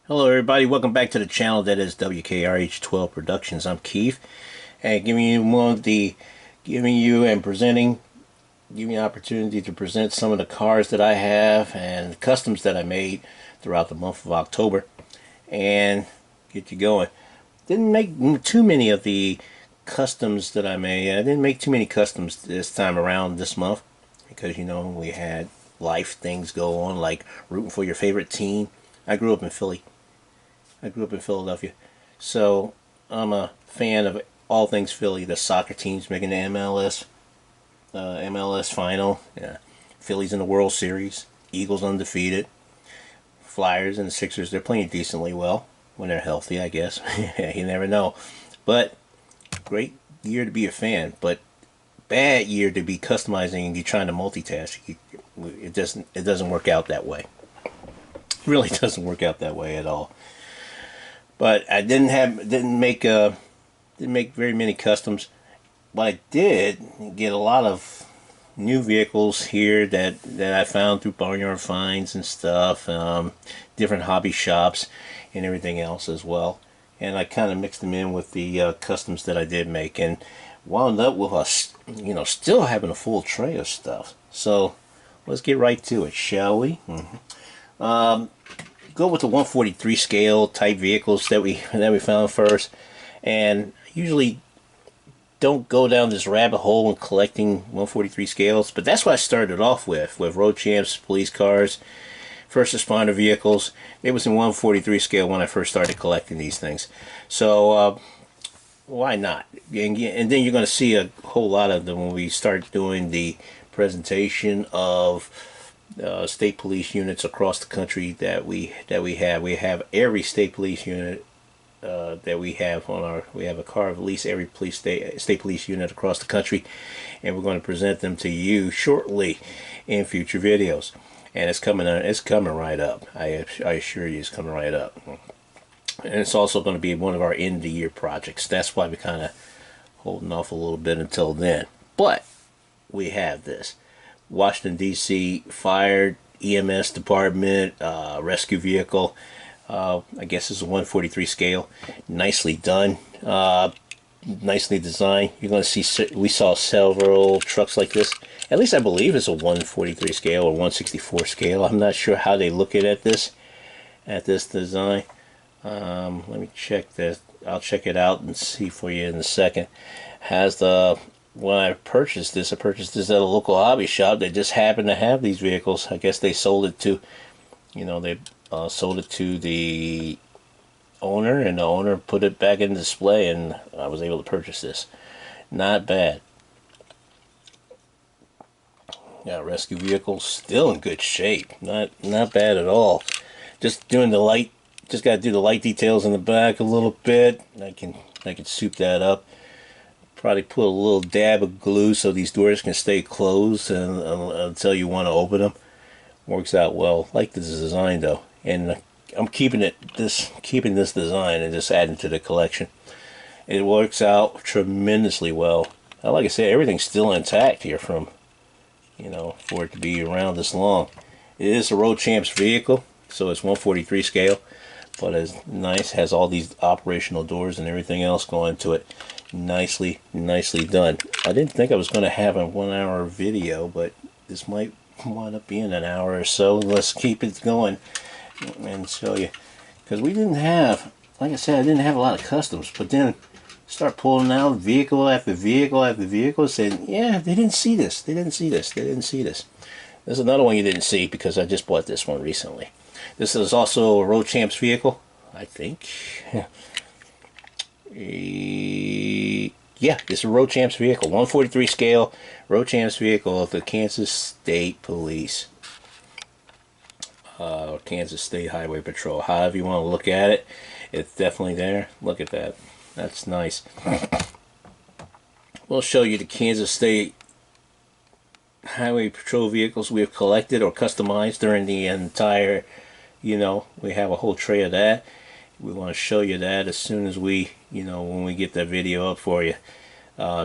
Hello everybody, welcome back to the channel that is W.K.R.H 12 Productions. I'm Keith, and giving you and presenting, giving you an opportunity to present some of the cars that I have and customs that I made throughout the month of October and get you going. Didn't make too many of the customs that I made. I didn't make too many customs this time around this month because we had life things go on like rooting for your favorite team. I grew up in Philly. I grew up in Philadelphia, so I'm a fan of all things Philly. The soccer teams making the MLS final. Yeah, Phillies in the World Series. Eagles undefeated. Flyers and the Sixers, they're playing decently well when they're healthy, I guess. You never know. But great year to be a fan, but bad year to be customizing and you're trying to multitask. It doesn't work out that way. It really doesn't work out that way at all. But I didn't make very many customs, but I did get a lot of new vehicles here that I found through barnyard finds and stuff, different hobby shops and everything else as well. And I kind of mixed them in with the customs that I did make, and wound up with us, still having a full tray of stuff. So let's get right to it, shall we? Go with the 143 scale type vehicles that we found first, and usually don't go down this rabbit hole in collecting 143 scales, but that's what I started off with road champs, police cars, first responder vehicles. It was in 143 scale when I first started collecting these things, so why not? And then you're going to see a whole lot of them when we start doing the presentation of state police units across the country that we have. We have every state police unit that we have we have a car of at least every state police unit across the country, and we're going to present them to you shortly in future videos. And it's coming right up. I assure you, it's coming right up. And it's also going to be one of our end of the year projects. That's why we're kind of holding off a little bit until then. But we have this Washington D.C. Fire EMS Department rescue vehicle. I guess it's a 143 scale. Nicely done. Nicely designed. You're going to see, we saw several trucks like this. At least I believe it's a 143 scale or 164 scale. I'm not sure how they look at this design. Let me check this. I'll check it out and see for you in a second. When I purchased this at a local hobby shop. They just happened to have these vehicles. I guess they sold it to, they sold it to the owner, and the owner put it back in display, and I was able to purchase this. Not bad. Yeah, rescue vehicles still in good shape. Not bad at all. Just got to do the light details in the back a little bit. I can soup that up. Probably put a little dab of glue so these doors can stay closed until you want to open them. Works out well. Like this design though, and I'm keeping this design and just adding to the collection. It works out tremendously well. Like I said, everything's still intact here from, for it to be around this long. It is a Road Champs vehicle, so it's 143 scale, but it's nice. Has all these operational doors and everything else going to it. Nicely done. I didn't think I was going to have a 1 hour video, but this might wind up being an hour or so. Let's keep it going and show you, because we didn't have, like I said, I didn't have a lot of customs, but then start pulling out vehicle after vehicle after vehicle, saying, yeah, they didn't see this, they didn't see this, they didn't see this. There's another one you didn't see because I just bought this one recently. This is also a Road Champs vehicle, I think. Yeah, it's a Road Champs vehicle, 143 scale Road Champs vehicle of the Kansas State Police, Kansas State Highway Patrol. However you want to look at it, it's definitely there. Look at that. That's nice. We'll show you the Kansas State Highway Patrol vehicles we have collected or customized during the entire, we have a whole tray of that. We want to show you that as soon as we, when we get that video up for you,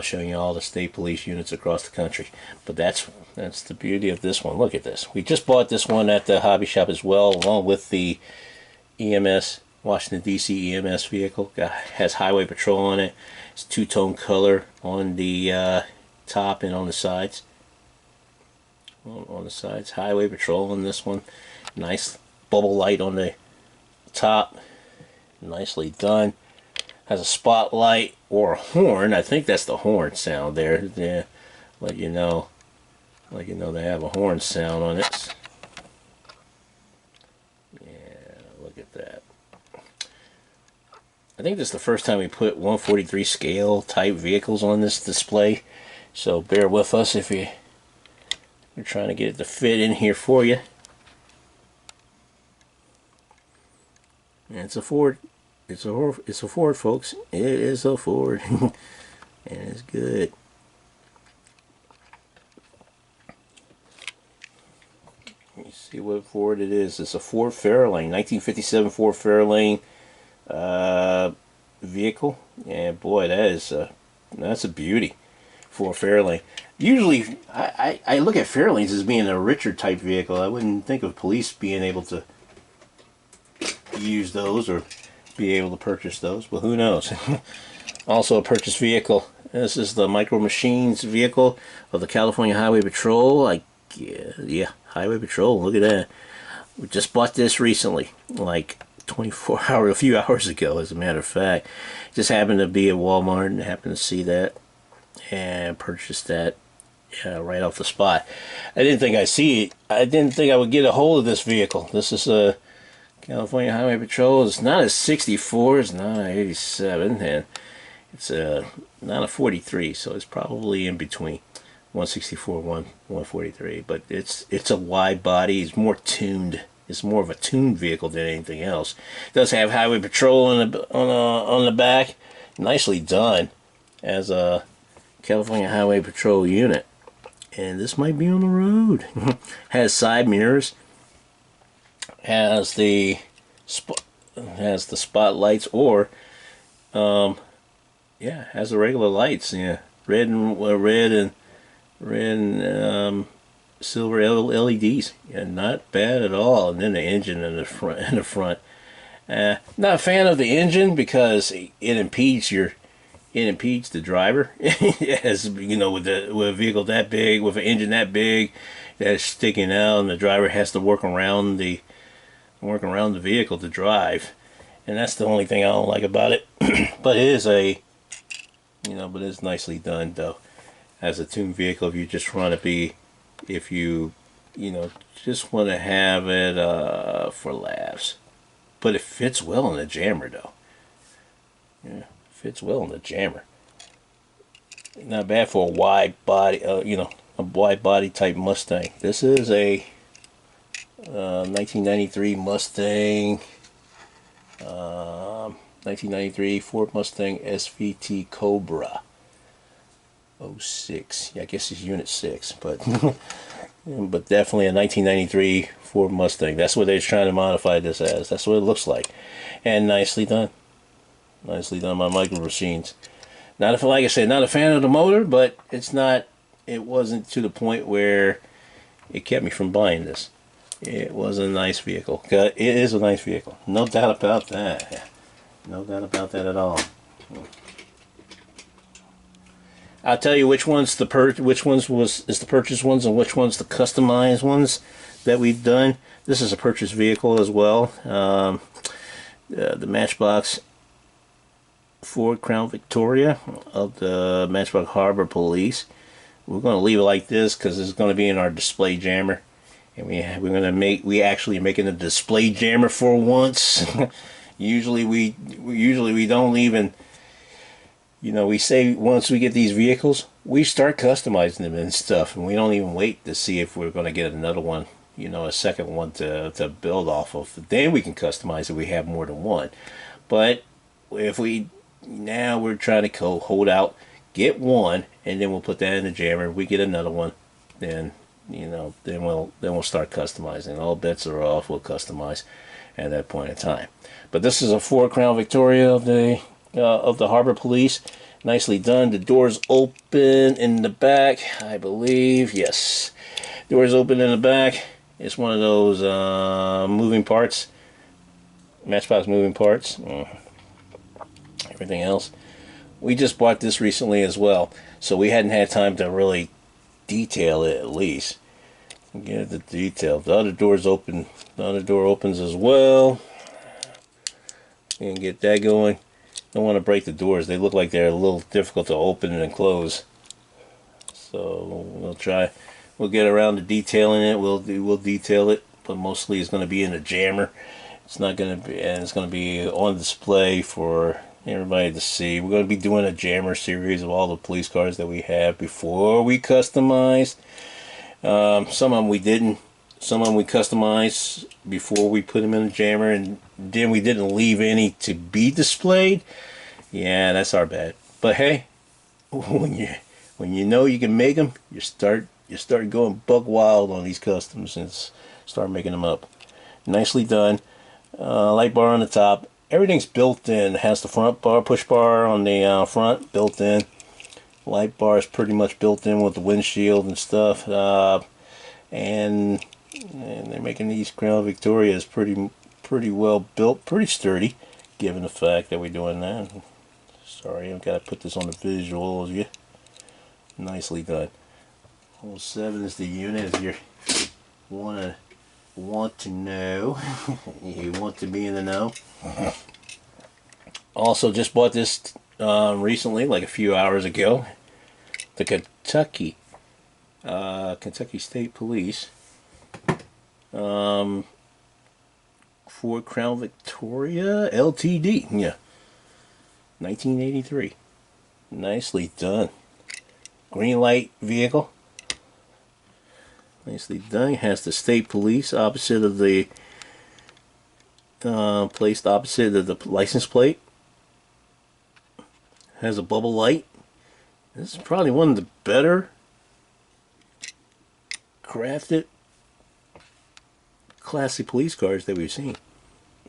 showing you all the state police units across the country. But that's the beauty of this one. Look at this. We just bought this one at the hobby shop as well, along with the EMS, Washington D.C. EMS vehicle. Has highway patrol on it. It's two-tone color on the top and on the sides. On the sides, highway patrol on this one. Nice bubble light on the top. Nicely done. Has a spotlight or a horn. I think that's the horn sound there. Yeah, let you know they have a horn sound on it. Yeah, look at that. I think this is the first time we put 143 scale type vehicles on this display, so bear with us if you're trying to get it to fit in here for you. And it's a Ford. It's a Ford, folks. It is a Ford. And it's good. Let me see what Ford it is. It's a Ford Fairlane, 1957 Ford Fairlane vehicle. And boy, that's a beauty for a Fairlane. Usually, I look at Fairlanes as being a richer type vehicle. I wouldn't think of police being able to use those or be able to purchase those, but who knows. Also a purchased vehicle. This is the Micro Machines vehicle of the California Highway Patrol. Yeah, Highway Patrol, look at that. We just bought this recently, like 24 hours, a few hours ago, as a matter of fact. Just happened to be at Walmart and happened to see that and purchased that right off the spot. I didn't think I'd see it. I didn't think I would get a hold of this vehicle. This is a California Highway Patrol. It's not a 64, it's not an 87, and it's not a 43, so it's probably in between 164 and 143. But it's a wide body. It's more tuned. It's more of a tuned vehicle than anything else. It does have Highway Patrol on the back. Nicely done as a California Highway Patrol unit. And this might be on the road. Has side mirrors. Has the spotlights, or yeah, has the regular lights. Yeah, red and silver LEDs. Yeah, not bad at all. And then the engine in the front. Not a fan of the engine because it impedes the driver. As you know, with a vehicle that big, with an engine that big, that's sticking out, and the driver has to work around the vehicle to drive, and that's the only thing I don't like about it. But it is but it's nicely done though, as a tuned vehicle. If you just want to be, if you just want to have it for laughs, but it fits well in the jammer though. Yeah, fits well in the jammer. Not bad for a wide body, a wide body type Mustang. This is a 1993 Mustang, 1993 Ford Mustang SVT Cobra 06. Yeah, I guess it's Unit 6, but but definitely a 1993 Ford Mustang. That's what they're trying to modify this as. That's what it looks like, and nicely done. Nicely done by Micro Machines. Like I said, not a fan of the motor, but it wasn't to the point where it kept me from buying this. It was a nice vehicle. It is a nice vehicle. No doubt about that. No doubt about that at all. I'll tell you which ones the purchase ones and which ones the customized ones that we've done. This is a purchase vehicle as well. The Matchbox Ford Crown Victoria of the Matchbox Harbor Police. We're going to leave it like this because it's going to be in our display jammer. And we actually are making a display jammer for once. usually we don't even, we say once we get these vehicles, we start customizing them and stuff, and we don't even wait to see if we're going to get another one, a second one to build off of. Then we can customize if we have more than one. But if we're trying to hold out, get one, and then we'll put that in the jammer. If we get another one, then then we'll start customizing. All bets are off. We'll customize at that point in time. But this is a Ford Crown Victoria of the Harbor Police. Nicely done. The doors open in the back, I believe. Yes, doors open in the back. It's one of those moving parts Matchbox moving parts, everything else. We just bought this recently as well, so we hadn't had time to really detail it at least. Get the detail. The other door's open. The other door opens as well. And get that going. Don't want to break the doors. They look like they're a little difficult to open and close. So we'll try. We'll get around to detailing it. We'll detail it, but mostly it's going to be in a jammer. It's not going to be, and it's going to be on display for everybody to see. We're going to be doing a jammer series of all the police cars that we have before we customize. Some of them we didn't. Some of them we customized before we put them in the jammer, and then we didn't leave any to be displayed. Yeah, that's our bad. But hey, when you know you can make them, you start going buck wild on these customs and start making them up. Nicely done. Light bar on the top. Everything's built in. It has the front bar, push bar on the front, built in. Light bar is pretty much built in with the windshield and stuff. And they're making these Crown Victorias pretty well built, pretty sturdy, given the fact that we're doing that. Sorry, I've got to put this on the visuals. Yeah, nicely done. 07 is the unit. If you want to know, you want to be in the know. Also, just bought this recently, like a few hours ago. The Kentucky State Police Ford Crown Victoria LTD. Yeah, 1983. Nicely done. Green light vehicle. Nicely done. It has the state police opposite of the placed opposite of the license plate. Has a bubble light. This is probably one of the better crafted classic police cars that we've seen.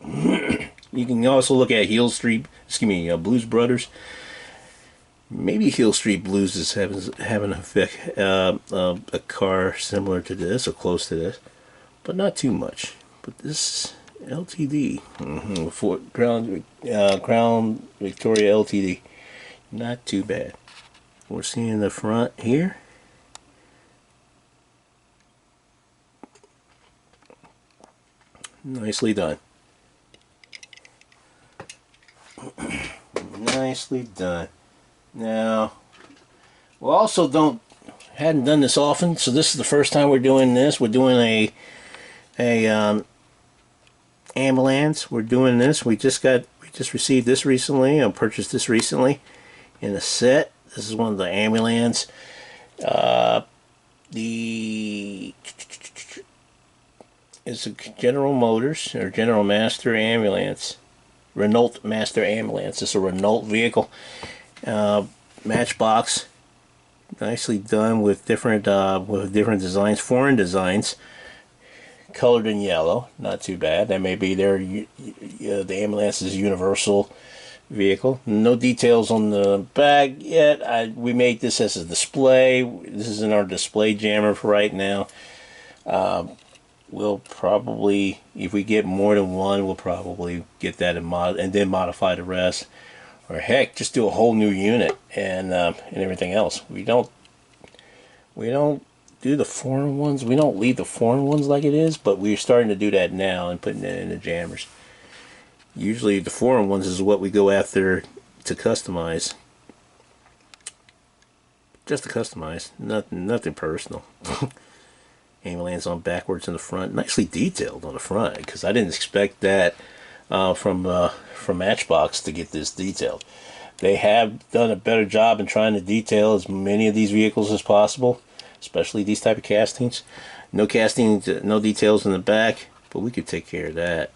You can also look at Blues Brothers. Maybe Hill Street Blues is having a car similar to this or close to this, but not too much. But this LTD, for Crown Victoria LTD, not too bad. We're seeing the front here. Nicely done. Nicely done. Now, we also hadn't done this often, so this is the first time we're doing this. We're doing a ambulance. We're doing this. We just received this recently. I purchased this recently in a set. This is one of the ambulance. It's a General Motors or General Master ambulance. Renault Master ambulance. It's a Renault vehicle. Matchbox, nicely done with different designs, foreign designs, colored in yellow. Not too bad. That may be the ambulance's universal vehicle. No details on the back yet. We made this as a display. This is in our display jammer for right now. We'll probably, if we get more than one, we'll probably get that and then modify the rest. Or heck, just do a whole new unit and everything else. We don't do the foreign ones. We don't leave the foreign ones like it is, but we're starting to do that now and putting it in the jammers. Usually the foreign ones is what we go after to customize. Just to customize, nothing personal. Ambulance on backwards in the front, nicely detailed on the front, because I didn't expect that from Matchbox to get this detailed. They have done a better job in trying to detail as many of these vehicles as possible, especially these type of castings. No castings, no details in the back, but we could take care of that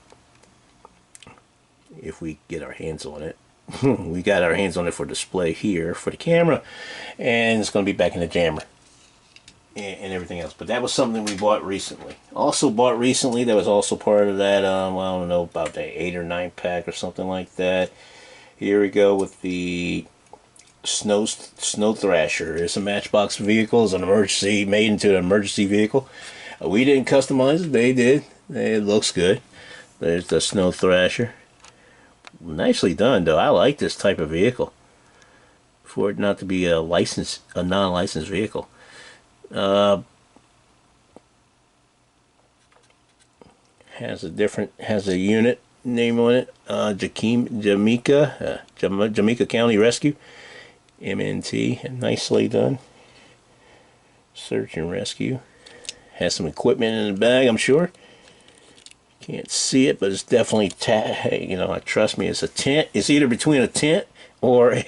if we get our hands on it. We got our hands on it for display here for the camera, and it's going to be back in the jammer and everything else. But that was something we bought recently. Also bought recently, that was also part of that, I don't know, about the 8 or 9 pack or something like that. Here we go with the Snow Thrasher. It's a Matchbox vehicle. It's an emergency, made into an emergency vehicle. We didn't customize it, they did. It looks good. There's the Snow Thrasher. Nicely done, though. I like this type of vehicle for it not to be a non-licensed vehicle. Has a unit name on it. Jamaica County Rescue, MNT. Nicely done. Search and rescue. Has some equipment in the bag, I'm sure. Can't see it, but it's definitely trust me, it's a tent. It's either between a tent or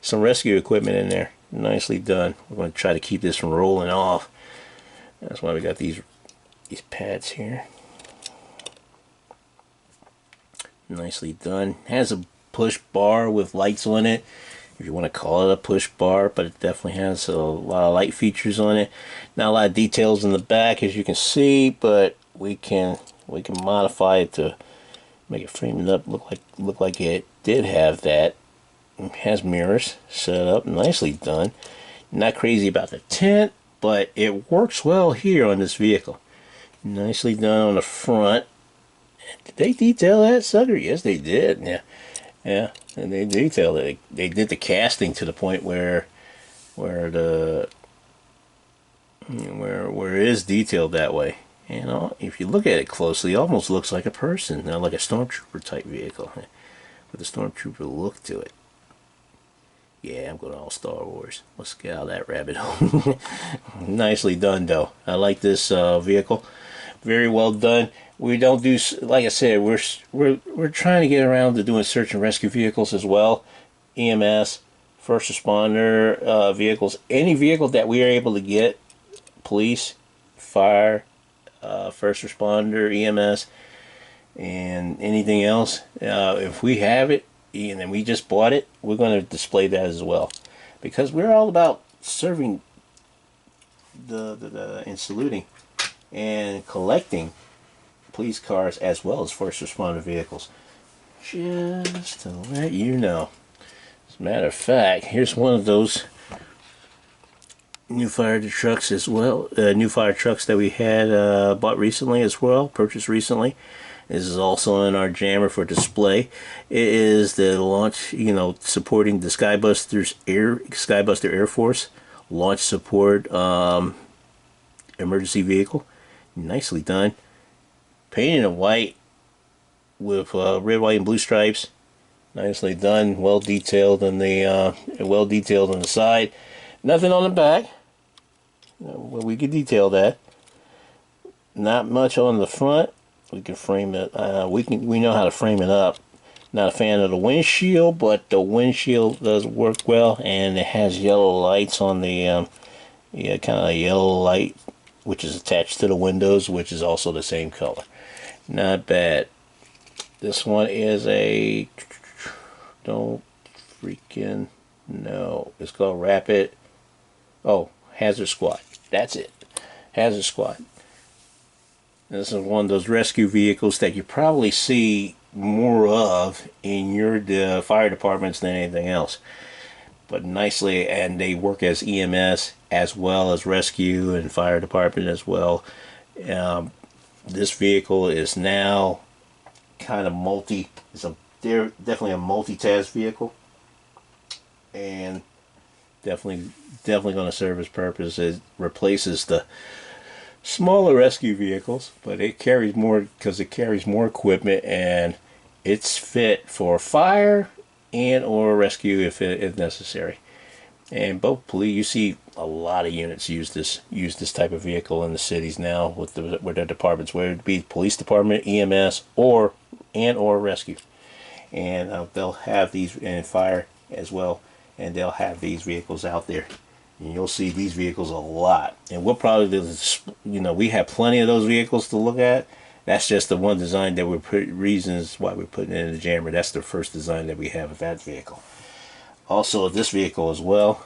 some rescue equipment in there. Nicely done. We're going to try to keep this from rolling off. That's why we got these pads here. Nicely done. Has a push bar with lights on it, if you want to call it a push bar, but it definitely has a lot of light features on it. Not a lot of details in the back, as you can see, but we can modify it to make it framed up look like it did have that. It has mirrors set up, nicely done. Not crazy about the tent, but it works well here on this vehicle. Nicely done on the front. Did they detail that sucker? Yes, they did. Yeah, and they detailed it. They did the casting to the point where it is detailed that way. And if you look at it closely, it almost looks like a person, like a stormtrooper type vehicle, with a stormtrooper look to it. Yeah, I'm going all Star Wars. Let's get out of that rabbit hole. Nicely done, though. I like this vehicle. Very well done. We don't do, like I said, we're trying to get around to doing search and rescue vehicles as well. EMS, first responder vehicles, any vehicle that we are able to get, police, fire, first responder, EMS, and anything else. If we have it and then we just bought it, we're going to display that as well, because we're all about serving and saluting and collecting police cars as well as first responder vehicles, just to let you know. As a matter of fact, here's one of those new fire trucks as well. New fire trucks that we had bought recently as well, purchased recently. This is also in our jammer for display. It is the launch, supporting the Skybuster Air Force launch support emergency vehicle. Nicely done. Painted in white with red, white, and blue stripes. Nicely done. Well detailed on the side. Nothing on the back. Well, we can detail that. Not much on the front. We can frame it. We know how to frame it up. Not a fan of the windshield, but the windshield does work well, and it has yellow lights on the kind of a yellow light, which is attached to the windows, which is also the same color. Not bad. This one is a, don't freaking know. It's called Rapid. Oh, Hazard Squad. That's it. Hazard Squad. This is one of those rescue vehicles that you probably see more of in your fire departments than anything else. But nicely, and they work as EMS as well as rescue and fire department as well. This vehicle is now kind of they're definitely a multitask vehicle, and definitely going to serve its purpose. It replaces the smaller rescue vehicles, but it carries more because it carries more equipment, and it's fit for fire and or rescue if necessary. And both police, you see a lot of units use this type of vehicle in the cities now with their departments, whether it be police department, EMS, or rescue. And they'll have these in fire as well, and they'll have these vehicles out there. And you'll see these vehicles a lot. And we'll probably we have plenty of those vehicles to look at. That's just the one design that reasons why we're putting it in the jammer. That's the first design that we have of that vehicle. Also, this vehicle as well.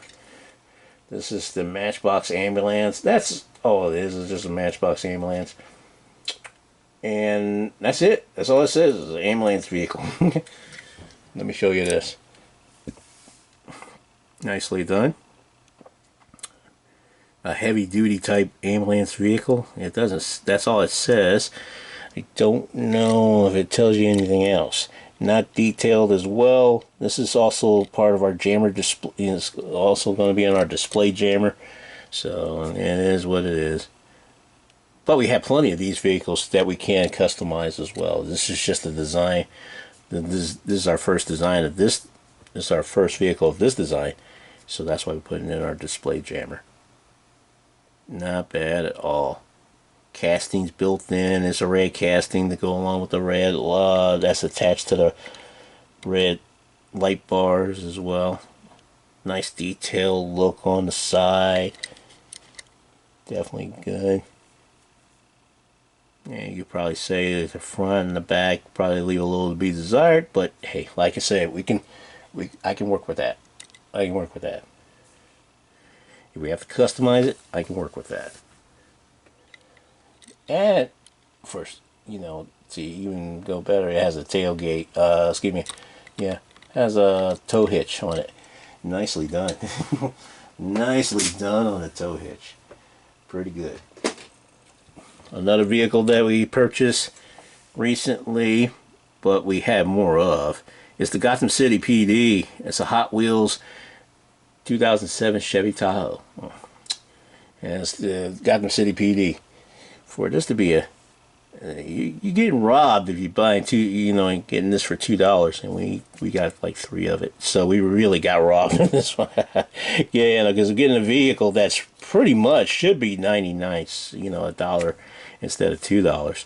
This is the Matchbox ambulance. It's just a Matchbox ambulance. And that's it. That's all it says. It's an ambulance vehicle. Let me show you this. Nicely done. A heavy duty type ambulance vehicle. It doesn't, that's all it says. I don't know if it tells you anything else. Not detailed as well. This is also part of our jammer display. It's also going to be on our display jammer. So it is what it is. But we have plenty of these vehicles that we can customize as well. This is just a design. This is our first design of this. This is our first vehicle of this design. So that's why we put it in our display jammer. Not bad at all. Castings built in. It's a red casting to go along with the red. That's attached to the red light bars as well. Nice detailed look on the side. Definitely good. And you probably say that the front and the back probably leave a little to be desired, but hey, like I said, I can work with that. I can work with that. If we have to customize it, I can work with that. And first, to even go better, it has a tailgate. Excuse me, yeah, has a tow hitch on it. Nicely done. Nicely done on the tow hitch. Pretty good. Another vehicle that we purchased recently, but we have more of, is the Gotham City PD. It's a Hot Wheels 2007 Chevy Tahoe. And it's the Gotham City PD. For this to be you're getting robbed if you buy two, and getting this for $2, and we got like 3 of it. So we really got robbed in this one. Yeah, because we're getting a vehicle that's pretty much should be 99, $1 instead of $2.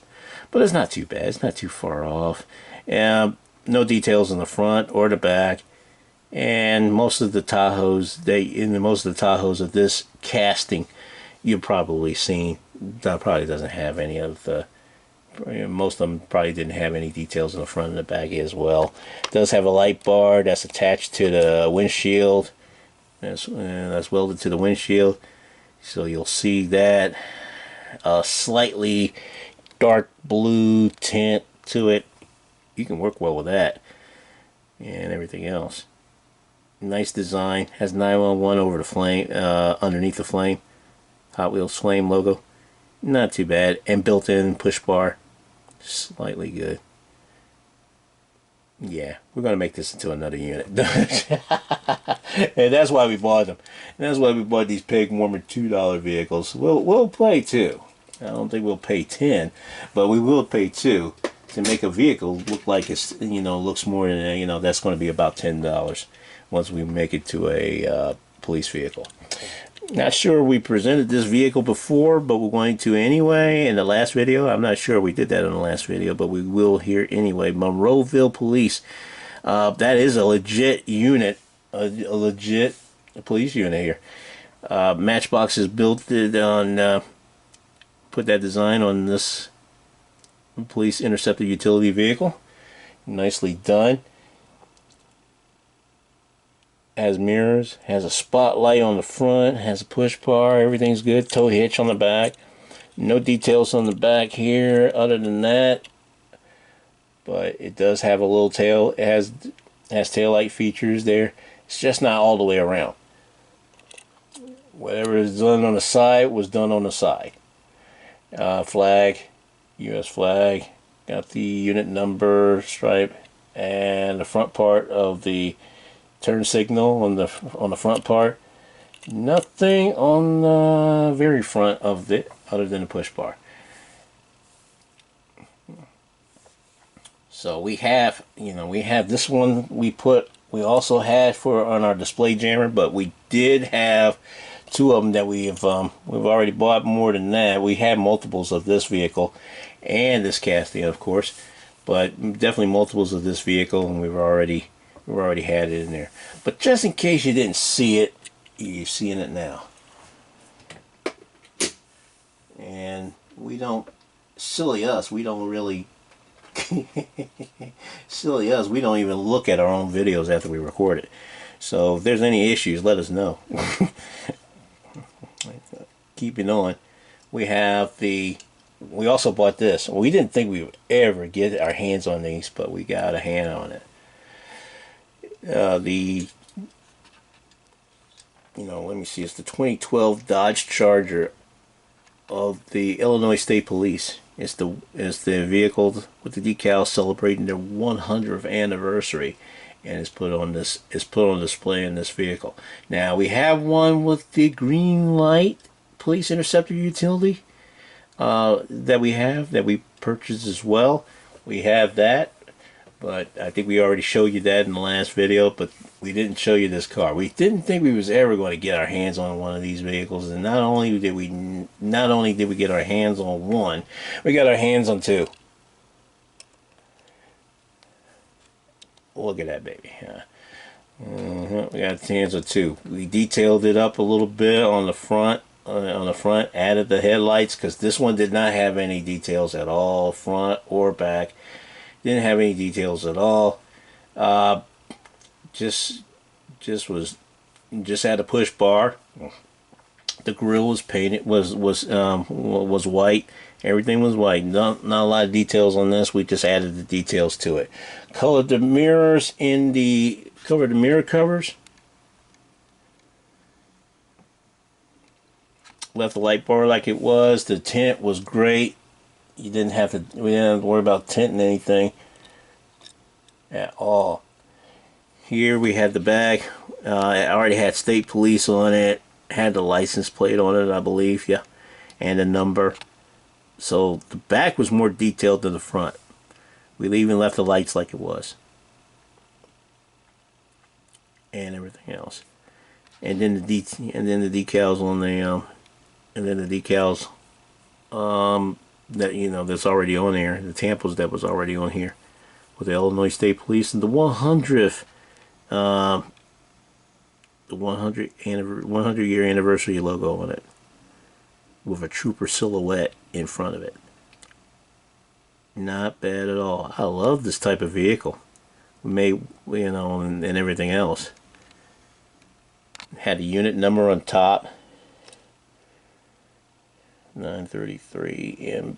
But it's not too bad. It's not too far off. No details in the front or the back. And most of the Tahoes, most of the Tahoes of this casting, you've probably seen. That probably doesn't have any of the. Most of them probably didn't have any details in the front and the back as well. It does have a light bar that's attached to the windshield. That's welded to the windshield, so you'll see that. A slightly dark blue tint to it. You can work well with that, and everything else. Nice design. Has 911 over the flame, underneath the flame. Hot Wheels flame logo. Not too bad. And built-in push bar. Slightly good. Yeah, we're going to make this into another unit. And that's why we bought them. And that's why we bought these Peg Warmer $2 vehicles. We'll pay $2. I don't think we'll pay $10, but we will pay $2 to make a vehicle look like it's, looks more than, that's going to be about $10 once we make it to a police vehicle. Not sure we presented this vehicle before, but we're going to anyway in the last video. I'm not sure we did that in the last video, but we will here anyway. Monroeville Police. That is a legit unit, a legit police unit here. Matchbox is built on, put that design on this police interceptor utility vehicle. Nicely done. Has mirrors, has a spotlight on the front, has a push bar, everything's good. Tow hitch on the back. No details on the back here other than that. But it does have a little tail. It has tail light features there. It's just not all the way around. Whatever is done on the side was done on the side. Flag, US flag. Got the unit number stripe and the front part of the turn signal on the front part. Nothing on the very front of it other than the push bar. So we have, this one we also had on our display jammer, but we did have 2 of them that we've already bought. More than that, we had multiples of this vehicle and this casting, of course, but definitely multiples of this vehicle, and we've already had it in there. But just in case you didn't see it, you're seeing it now. And we don't, silly us, we don't really, silly us, we don't even look at our own videos after we record it. So if there's any issues, let us know. Keeping on, we also bought this. We didn't think we would ever get our hands on these, but we got a hand on it. Let me see, it's the 2012 Dodge Charger of the Illinois State Police. It's the vehicle with the decals celebrating their 100th anniversary, and it's put on display in this vehicle. Now we have one with the green light police interceptor utility that we purchased as well. We have that, but I think we already showed you that in the last video. But we didn't show you this car. We didn't think we was ever going to get our hands on one of these vehicles, and not only did we get our hands on one, we got our hands on two. Look at that baby. We got hands on two. We detailed it up a little bit on the front. Added the headlights because this one did not have any details at all, front or back. Didn't have any details at all. Just had a push bar. The grill was painted, was white. Everything was white. Not a lot of details on this. We just added the details to it. Covered the mirror covers. Left the light bar like it was. The tint was great. We didn't have to worry about tinting anything at all. Here we had the back. It already had state police on it. Had the license plate on it, I believe, yeah, and the number. So the back was more detailed than the front. We even left the lights like it was, and everything else. And then the decals on the that that's already on there. The tampos that was already on here with the Illinois State Police and the 100th. The 100 year anniversary logo on it with a trooper silhouette in front of it. Not bad at all. I love this type of vehicle. We made, and everything else. Had a unit number on top. 933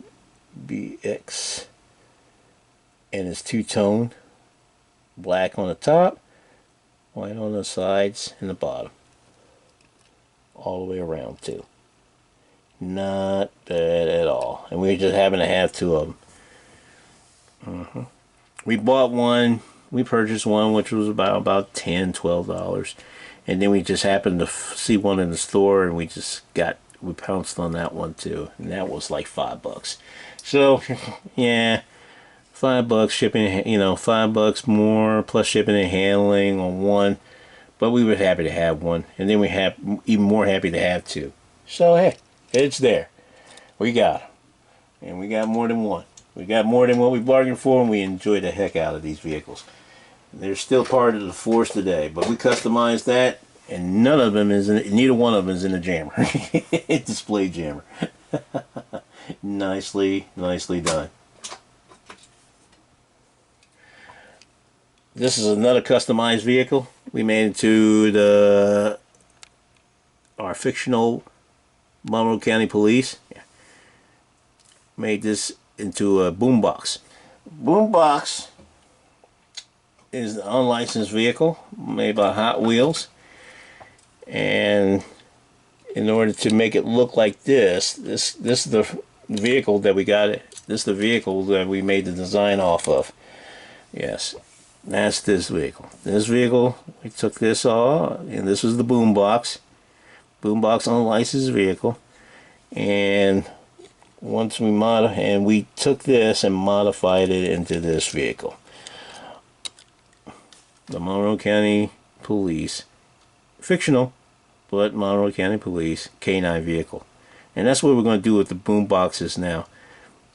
MBX. And it's two-tone. Black on the top. White on the sides and the bottom. All the way around too. Not bad at all. And we just happen to have two of them. We bought one. We purchased one which was about $10, $12. And then we just happened to see one in the store and we pounced on that one too. And that was like $5. So, yeah. $5 shipping, $5 more plus shipping and handling on one, but we were happy to have one, and then we have even more happy to have two. So hey, it's there. We got them, and we got more than one. We got more than what we bargained for, and we enjoy the heck out of these vehicles. They're still part of the force today, but we customized that, and neither one of them is in a jammer, display jammer. Nicely done. This is another customized vehicle we made into our fictional Monroe County Police. Yeah. Made this into a boombox. Boombox is an unlicensed vehicle made by Hot Wheels, and in order to make it look like this is the vehicle that we got. This is the vehicle that we made the design off of. Yes. That's this vehicle. This vehicle, we took this all, and this was the boombox. Boombox unlicensed vehicle. And we took this and modified it into this vehicle. The Monroe County Police, fictional, but Monroe County Police K9 vehicle. And that's what we're going to do with the boomboxes now.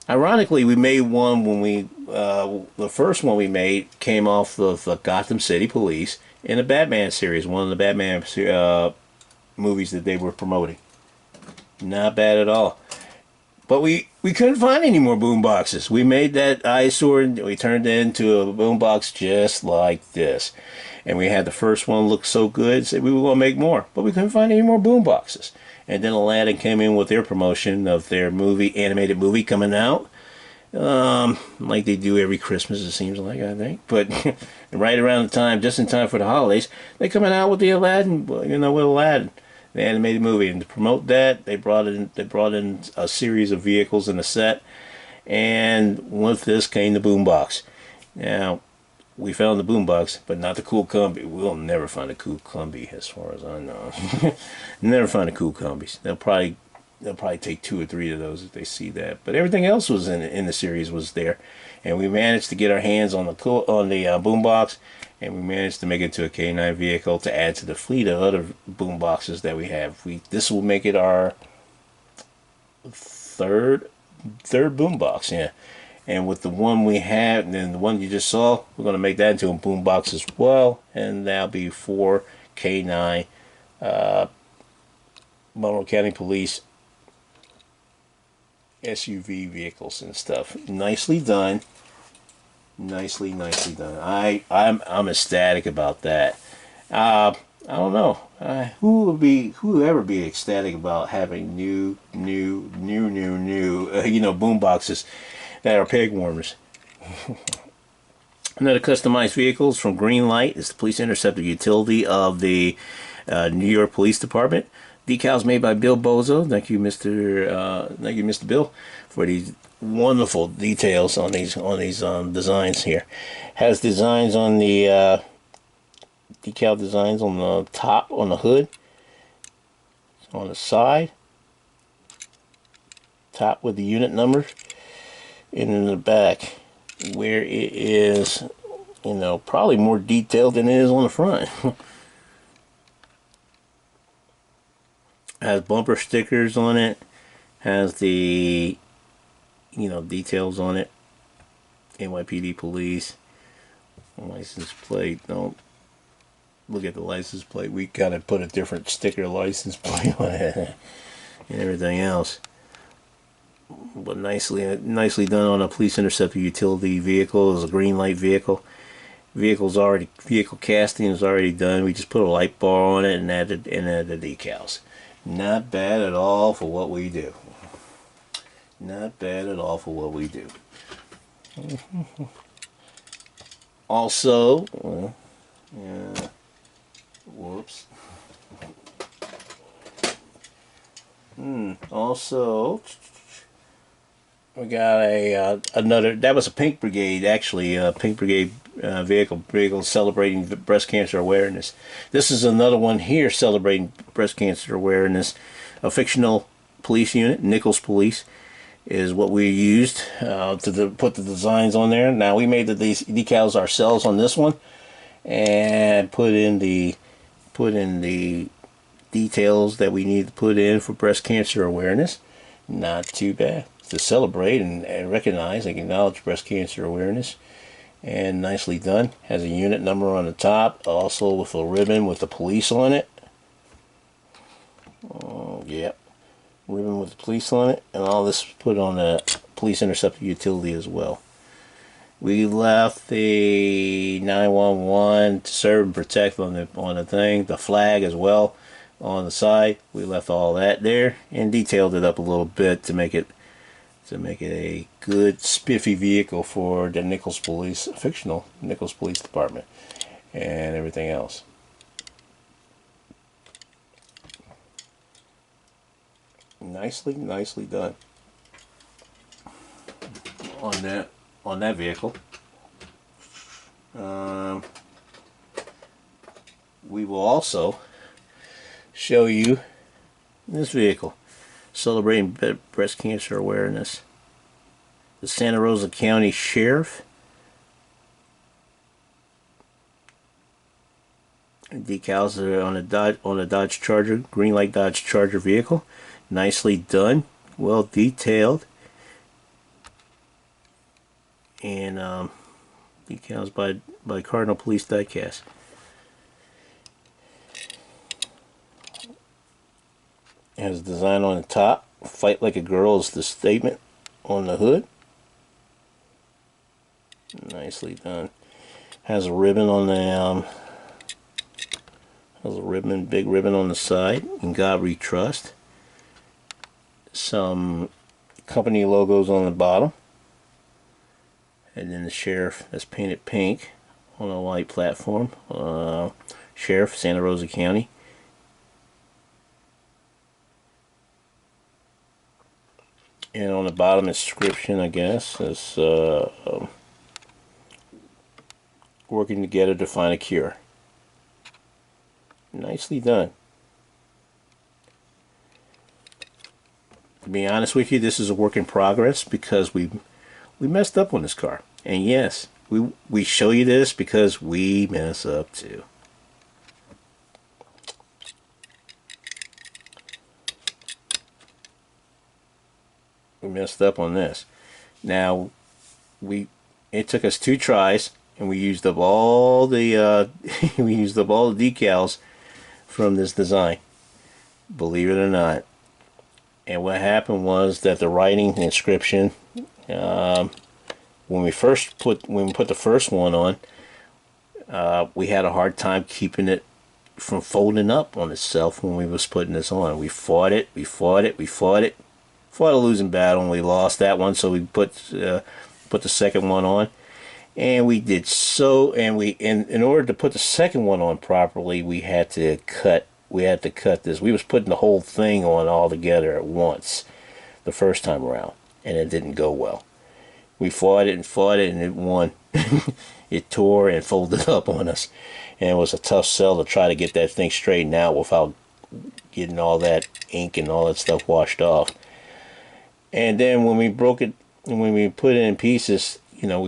Ironically, we made one when the first one we made came off of the Gotham City Police in the Batman series, one of the Batman movies that they were promoting. Not bad at all. But we couldn't find any more boom boxes. We made that eyesore and we turned it into a boom box just like this. And we had the first one look so good, said we were going to make more. But we couldn't find any more boom boxes. And then Aladdin came in with their promotion of their animated movie coming out. Like they do every Christmas, it seems like, I think. But right around the time, just in time for the holidays, they're coming out with the Aladdin, with Aladdin, the animated movie. And to promote that, they brought in a series of vehicles in a set. And with this came the boombox. Now, we found the boombox, but not the cool combi. We'll never find a cool combi, as far as I know. Never find a cool combis. They'll probably take 2 or 3 of those if they see that. But everything else was in the series was there, and we managed to get our hands on the boombox, and we managed to make it to a K9 vehicle to add to the fleet of other boomboxes that we have. This will make it our third boombox, yeah. And with the one we have, and then the one you just saw, we're going to make that into a boombox as well, and that'll be 4 K9 Monroe County Police SUV vehicles and stuff. Nicely done. Nicely done. I'm ecstatic about that. I don't know. Who would ever be ecstatic about having new boom boxes that are peg warmers? Another customized vehicles from Greenlight is the Police Interceptor Utility of the New York Police Department. Decals made by Bill Bozo. Thank you, Mr. Bill, for these wonderful details on these designs here. Has designs on the decal designs on the top, on the hood, on the side, top with the unit number, and in the back where it is, probably more detailed than it is on the front. Has bumper stickers on it, has the details on it. NYPD police license plate. Don't look at the license plate. We kind of put a different sticker license plate on it and everything else. But nicely done on a Police Interceptor Utility vehicle. It's a Greenlight vehicle. Vehicle casting is already done. We just put a light bar on it and added the decals. Not bad at all for what we do. Not bad at all for what we do. Also, whoops. Also, we got another. That was a Pink Brigade, actually. Pink Brigade vehicle celebrating breast cancer awareness. This is another one here celebrating breast cancer awareness. A fictional police unit, Nichols Police, is what we used to put the designs on there. Now we made these decals ourselves on this one, and put in the details that we need to put in for breast cancer awareness. Not too bad to celebrate and recognize and acknowledge breast cancer awareness. And nicely done. Has a unit number on the top, also with a ribbon with the police on it. Oh, yep. Ribbon with the police on it, and all this put on a Police Interceptor Utility as well. We left the 911 to serve and protect on the thing, the flag as well on the side. We left all that there and detailed it up a little bit to make it a good spiffy vehicle for the fictional Nichols Police Department and everything else. Nicely done on that vehicle. We will also show you this vehicle celebrating breast cancer awareness. The Santa Rosa County Sheriff. Decals are on a Dodge Charger, Greenlight Dodge Charger vehicle. Nicely done, well detailed, and decals by Cardinal Police Diecast. It has a design on the top. Fight like a girl is the statement on the hood. Nicely done. Has a ribbon on the big ribbon on the side. In God We Trust. Some company logos on the bottom, and then the sheriff that's painted pink on a white platform. Sheriff, Santa Rosa County. And on the bottom inscription, I guess, is working together to find a cure. Nicely done. To be honest with you, this is a work in progress because we messed up on this car. And yes, we show you this because we mess up too. We messed up on this. Now it took us 2 tries, and we used up all the we used up all the decals from this design. Believe it or not. And what happened was that the writing inscription, when we put the first one on, we had a hard time keeping it from folding up on itself when we was putting this on. We fought it, we fought it, we fought it. Fought a losing battle, and we lost that one, so we put the second one on. And we did so, and in order to put the second one on properly, we had to cut this. We was putting the whole thing on all together at once the first time around, and it didn't go well. We fought it, and it won. It tore and folded up on us, and it was a tough sell to try to get that thing straightened out without getting all that ink and all that stuff washed off. And then when we put it in pieces,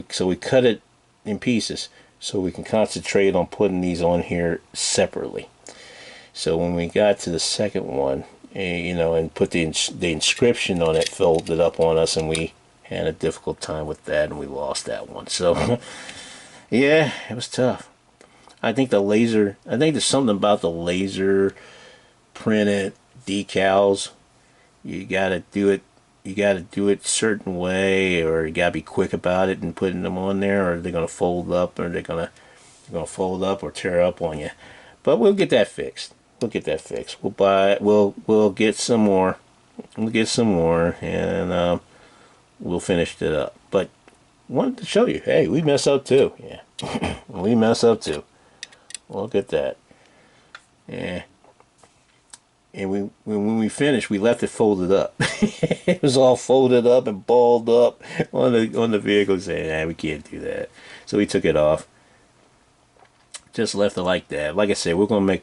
so we cut it in pieces so we can concentrate on putting these on here separately. So when we got to the second one, and put the inscription on it, folded up on us, and we had a difficult time with that, and we lost that one. So yeah, it was tough. I think there's something about the laser printed decals. You gotta do it a certain way, or you gotta be quick about it and putting them on there, or they're gonna fold up, or they're gonna fold up or tear up on you. But we'll get that fixed. We'll get some more. And we'll finish it up. But wanted to show you, hey, we mess up too. Yeah, we mess up too. Look at that. Yeah. And when we finished, we left it folded up. It was all folded up and balled up on the vehicle, saying, we can't do that. So we took it off. Just left it like that. Like I said, we're gonna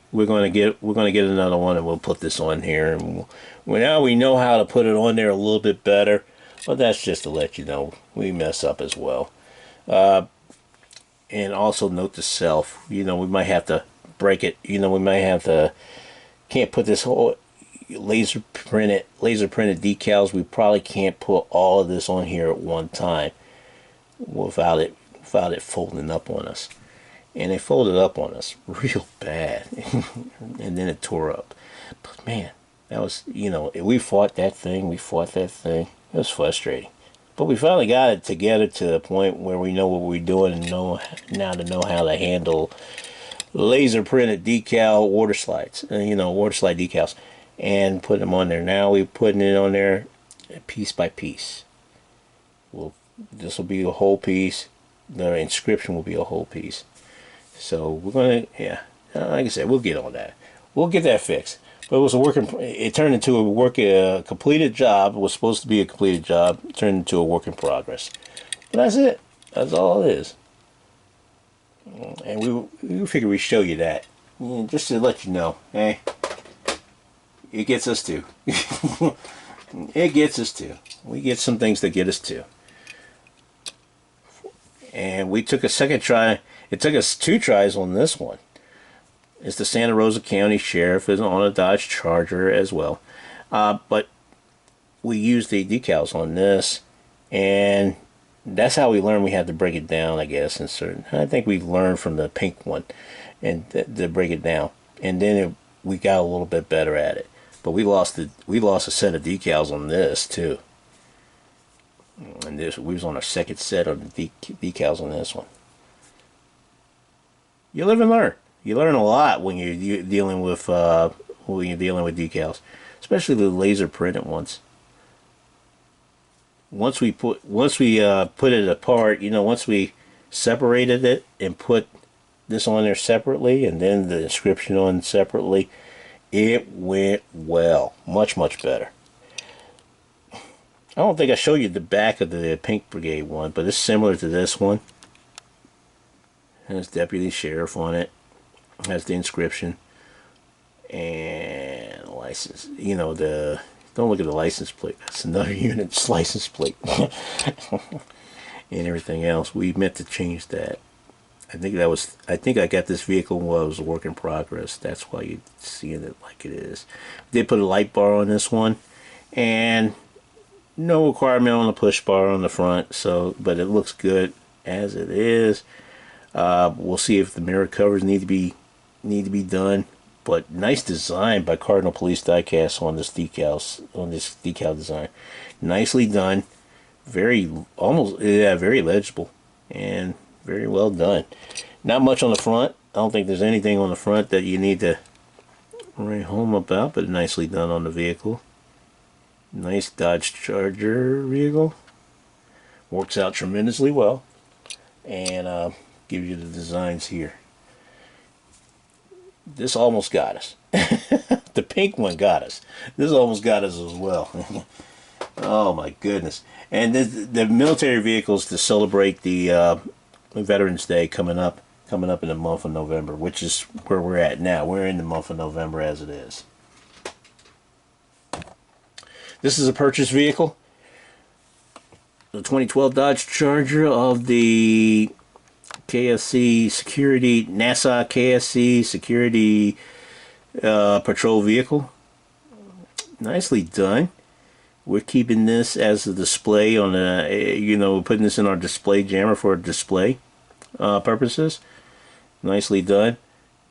get another one, and we'll put this on here. And now we know how to put it on there a little bit better. But that's just to let you know we mess up as well. And also note to self, we might have to break it. We might have to. Can't put this whole laser printed decals. We probably can't put all of this on here at one time without it folding up on us. And it folded up on us real bad, and then it tore up. But man, that was we fought that thing. It was frustrating, but we finally got it together to the point where we know what we're doing and know how to handle laser printed decal water slides, water slide decals, and put them on there. Now we're putting it on there piece by piece. This will be a whole piece. The inscription will be a whole piece. So we're gonna, like I said, we'll get on that. We'll get that fixed. But it was it turned into a completed job. It was supposed to be a completed job. It turned into a work in progress. But that's it. That's all it is. And we figure we show you that, just to let you know, hey, it gets us too. It gets us too. We get some things that get us too. And we took a second try. It took us 2 tries on this one. It's the Santa Rosa County Sheriff, is on a Dodge Charger as well. But we used the decals on this, and that's how we learned we had to break it down, I guess. I think we learned from the pink one, and to break it down, and then we got a little bit better at it. But we lost a set of decals on this too, and we was on our second set of the decals on this one. You live and learn. You learn a lot when you're dealing with decals, especially the laser printed ones. Once we put it apart, once we separated it and put this on there separately, and then the inscription on separately, it went well, much better. I don't think I showed you the back of the Pink Brigade one, but it's similar to this one. It has Deputy Sheriff on it. It has the inscription and license. You know, the don't look at the license plate. That's another unit's license plate. And everything else. We meant to change that. I think I got this vehicle while it was a work in progress. That's why you're seeing it like it is. Did put a light bar on this one, and no requirement on the push bar on the front. So, but it looks good as it is. We'll see if the mirror covers need to be done. But nice design by Cardinal Police Diecast on this decal design. Nicely done. Very very legible and very well done. Not much on the front. I don't think there's anything on the front that you need to write home about, but nicely done on the vehicle. Nice Dodge Charger vehicle. Works out tremendously well. And give you the designs here. This almost got us. The pink one got us. This almost got us as well. Oh my goodness. And the military vehicles to celebrate the Veterans Day coming up in the month of November, which is where we're at now. We're in the month of November as it is. This is a purchase vehicle. The 2012 Dodge Charger of the KSC Security, NASA KSC Security Patrol Vehicle. Nicely done. We're keeping this as a display on we're putting this in our display jammer for display purposes. Nicely done.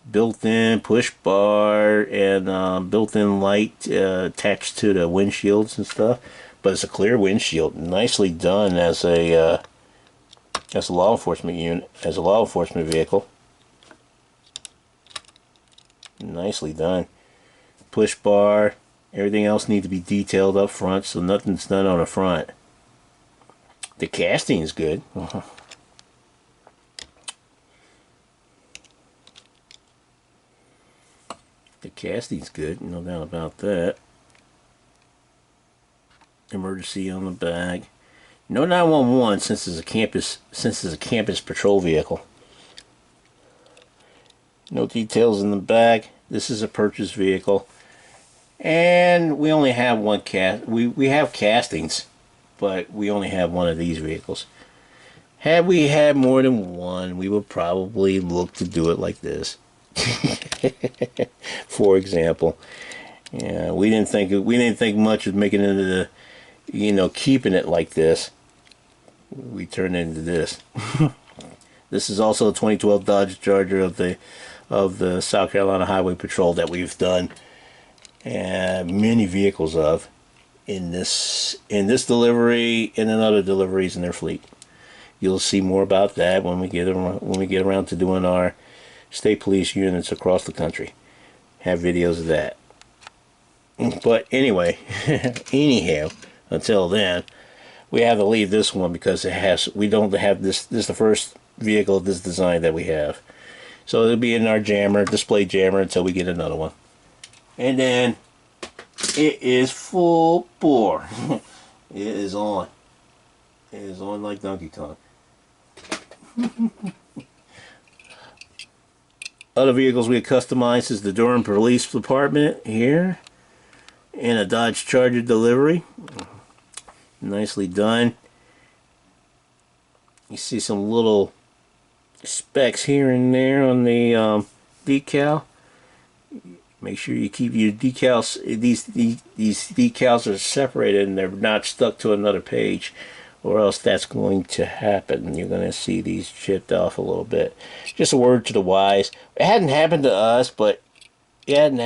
Built-in push bar and built-in light attached to the windshields and stuff. But it's a clear windshield. Nicely done as a law enforcement unit, as a law enforcement vehicle. Nicely done. Push bar. Everything else needs to be detailed up front, so nothing's done on the front. The casting is good. The casting's good, no doubt about that. Emergency on the back. No 911 since it's a campus patrol vehicle. No details in the back. This is a purchase vehicle. And we only have one we have castings, but we only have one of these vehicles. Had we had more than one, we would probably look to do it like this. For example. Yeah, we didn't think much of making it into the, keeping it like this. We turned it into this. This is also a 2012 Dodge Charger of the South Carolina Highway Patrol that we've done many vehicles of in this delivery and in other deliveries in their fleet. You'll see more about that when we get around to doing our state police units across the country. Have videos of that. But anyway, anyhow, until then, we have to leave this one because we don't have this. This is the first vehicle of this design that we have. So it'll be in our display jammer until we get another one. And then it is full bore. It is on. It is on like Donkey Kong. Other vehicles we customized is the Durham Police Department here. And a Dodge Charger delivery. Nicely done. You see some little specks here and there on the decal. Make sure you keep your decals. These decals are separated and they're not stuck to another page, or else that's going to happen. You're going to see these chipped off a little bit. Just a word to the wise. It hadn't happened to us, but well,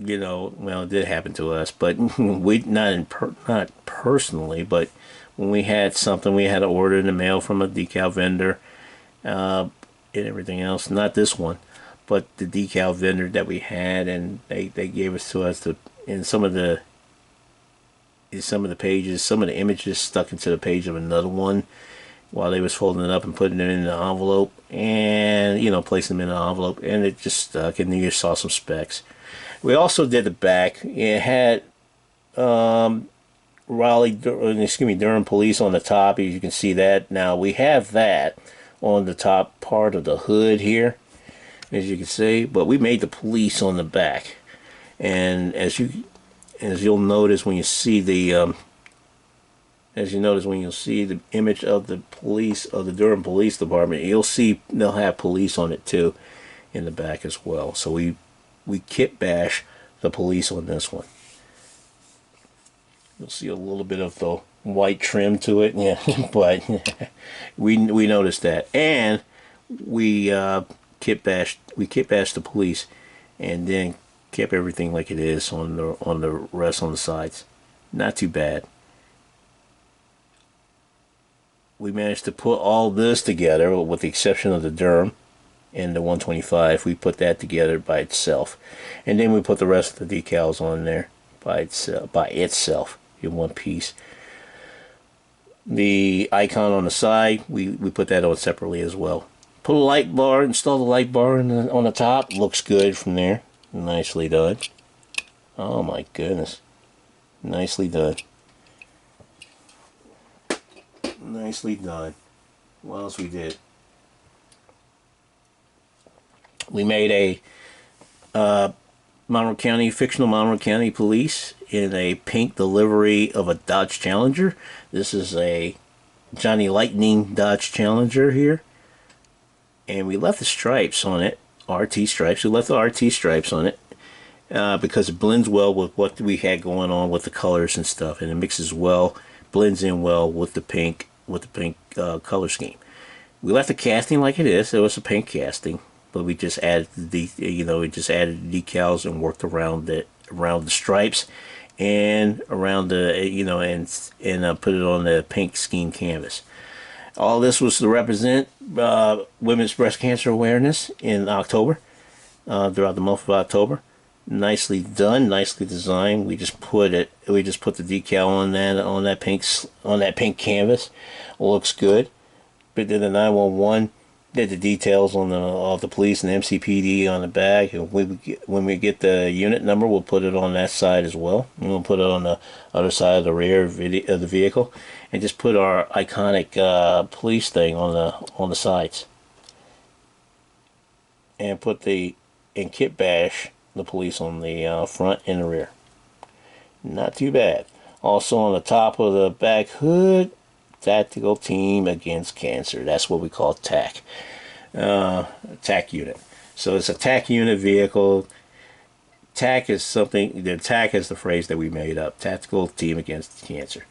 it did happen to us, but we not personally, but when we had something, we had to order in the mail from a decal vendor, and everything else. Not this one, but the decal vendor that we had, and they gave us in some of the pages, some of the images stuck into the page of another one while they was folding it up and putting it in the envelope, and placing them in the envelope, and it just stuck, and you saw some specs. We also did the back. It had Durham Police on the top. As you can see that. Now we have that on the top part of the hood here, as you can see, but we made the police on the back. And as you'll notice when you see the image of the police of the Durham Police Department, you'll see they'll have police on it too in the back as well. So we kit bash the police on this one. You'll see a little bit of the white trim to it, yeah, but we noticed that, and we kit bashed the police, and then kept everything like it is on the rest on the sides. Not too bad. We managed to put all this together, with the exception of the Durham and the 125. We put that together by itself, and then we put the rest of the decals on there by itself in one piece. The icon on the side, we put that on separately as well. Put a light bar, install the light bar on the top. Looks good from there. Nicely done. Oh my goodness. Nicely done. Nicely done. What else we did? We made a fictional Monroe County Police in a pink delivery of a Dodge Challenger. This is a Johnny Lightning Dodge Challenger here. And we left the stripes on it, RT stripes. We left the RT stripes on it because it blends well with what we had going on with the colors and stuff, and it mixes well, blends in well with the pink color scheme. We left the casting like it is. It was a pink casting, but we just added the decals and worked around the stripes and around the and put it on the pink scheme canvas. All this was to represent Women's Breast Cancer Awareness in October, throughout the month of October. Nicely done, nicely designed. We just put the decal on that pink canvas. Looks good. But then the 911 did the details of the police and the MCPD on the back. And when we get the unit number, we'll put it on that side as well. And we'll put it on the other side of the rear of the vehicle, and just put our iconic police thing on the sides, and kit bash the police on the front and the rear. Not too bad. Also on the top of the back hood, Tactical Team Against Cancer. That's what we call TAC. TAC unit. So it's a TAC unit vehicle. TAC is the phrase that we made up. Tactical Team Against Cancer.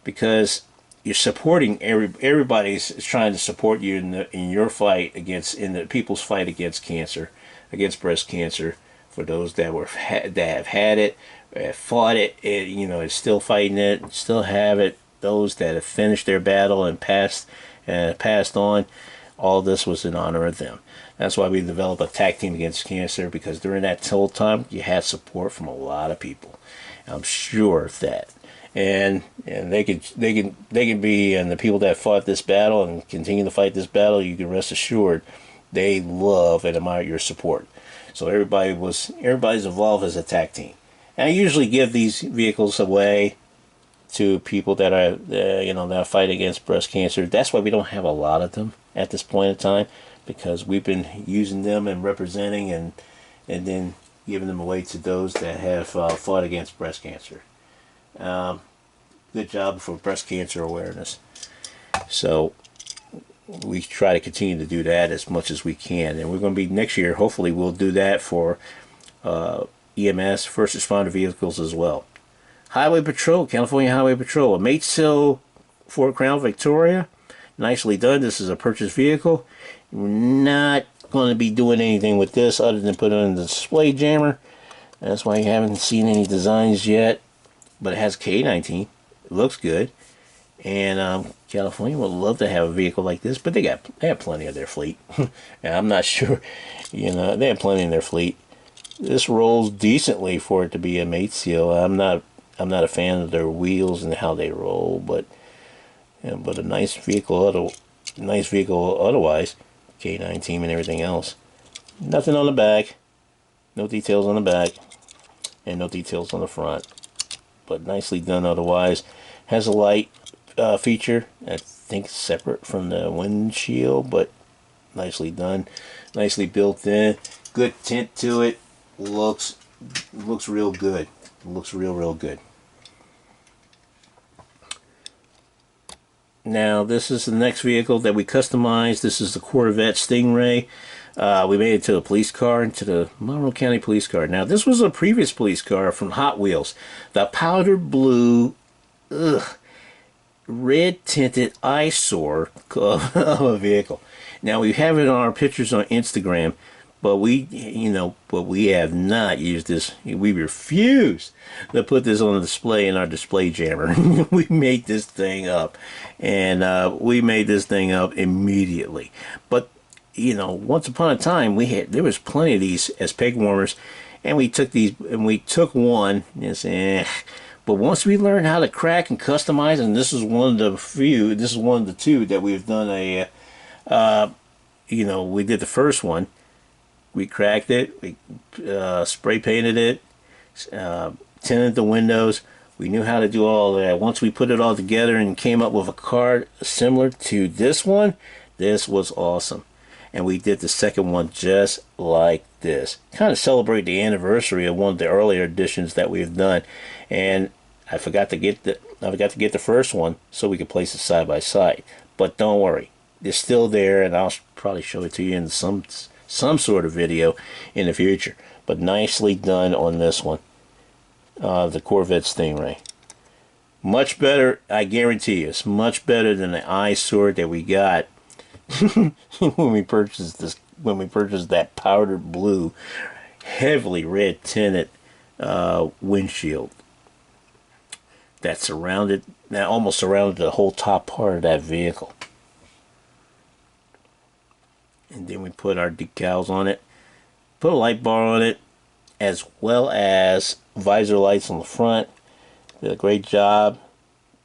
Because you're supporting everybody's trying to support you in your fight in the people's fight against cancer, against breast cancer. For those that have had it, have fought it, is still fighting it, still have it. Those that have finished their battle and passed on, all this was in honor of them. That's why we developed a TAC Team Against Cancer, because during that whole time you had support from a lot of people. I'm sure of that. And they can be, and the people that fought this battle and continue to fight this battle, you can rest assured they love and admire your support. So everybody's involved as a TAC team. And I usually give these vehicles away to people that are fighting against breast cancer. That's why we don't have a lot of them at this point in time, because we've been using them and representing and then giving them away to those that have fought against breast cancer. Good job for breast cancer awareness. So we try to continue to do that as much as we can, and we're going to be next year. Hopefully, we'll do that for EMS, first responder vehicles as well. Highway Patrol, California Highway Patrol, a Matesville Ford Crown Victoria, nicely done. This is a purchased vehicle. We're not going to be doing anything with this other than put it in the display jammer. That's why you haven't seen any designs yet. But it has K19. It looks good. And California would love to have a vehicle like this, but they have plenty of their fleet. And I'm not sure, they have plenty in their fleet. This rolls decently for it to be a Matesville. I'm not a fan of their wheels and how they roll, but a nice vehicle otherwise. K19 and everything else. Nothing on the back. No details on the back, and no details on the front. but nicely done otherwise. Has a light feature, I think separate from the windshield, but nicely done, nicely built in. Good tint to it. Looks real good. Looks real good. Now this is the next vehicle that we customized. This is the Corvette Stingray. We made it to a police car, into the Monroe County police car. Now this was a previous police car from Hot Wheels. The powder blue, red tinted eyesore of a vehicle. Now we have it on our pictures on Instagram, but we have not used this. We refuse to put this on a display in our display jammer. We made this thing up, and we made this thing up immediately. But once upon a time, there was plenty of these as peg warmers, and we took one and said, but once we learned how to crack and customize, and this is one of the two that we've done we did the first one. We cracked it, we spray painted it, tinted the windows. We knew how to do all that. Once we put it all together and came up with a car similar to this one, this was awesome. And we did the second one just like this. Kind of celebrate the anniversary of one of the earlier editions that we've done. And I forgot to get the first one so we could place it side by side. But don't worry, it's still there, and I'll probably show it to you in some sort of video in the future. But nicely done on this one, the Corvette Stingray. Much better, I guarantee you. It's much better than the eyesore that we got when we purchased that powdered blue, heavily red tinted windshield that almost surrounded the whole top part of that vehicle. And then we put our decals on it, put a light bar on it, as well as visor lights on the front. Did a great job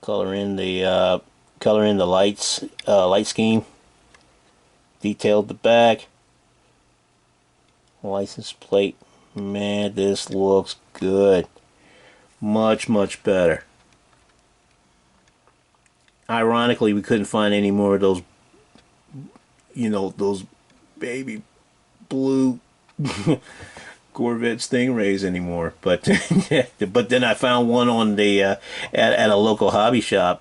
coloring the lights, light scheme. Detailed the back. License plate. Man, this looks good. Much better. Ironically, we couldn't find any more of those those baby blue Corvette Stingrays anymore. But but then I found one on the at a local hobby shop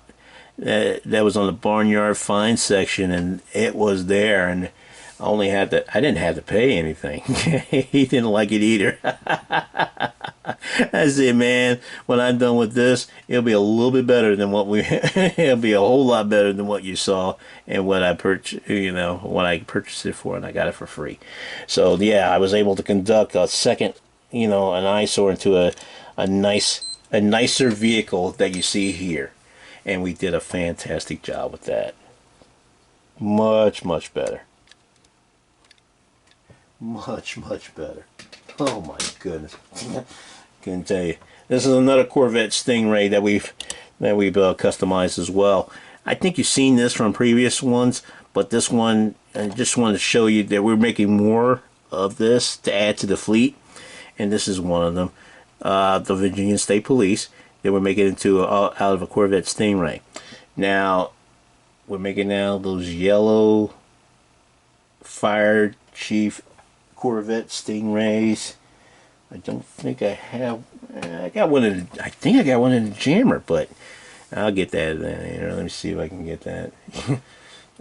that was on the Barnyard Find section, and it was there, and I didn't have to pay anything. He didn't like it either. I said, man, when I'm done with this, it'll be a little bit better than it'll be a whole lot better than what you saw and what I purchased, what I purchased it for, and I got it for free. So yeah, I was able to conduct a second, an eyesore into a nicer vehicle that you see here. And we did a fantastic job with that. Much better. Much better. Oh my goodness. Couldn't tell you. This is another Corvette Stingray that we've customized as well. I think you've seen this from previous ones, but this one, I just wanted to show you that we're making more of this to add to the fleet, and this is one of them. The Virginia State Police. They were making it out of a Corvette Stingray. Now, we're making now those yellow Fire Chief Corvette Stingrays. I don't think I have. I think I got one in the jammer, but I'll get that. Let me see if I can get that.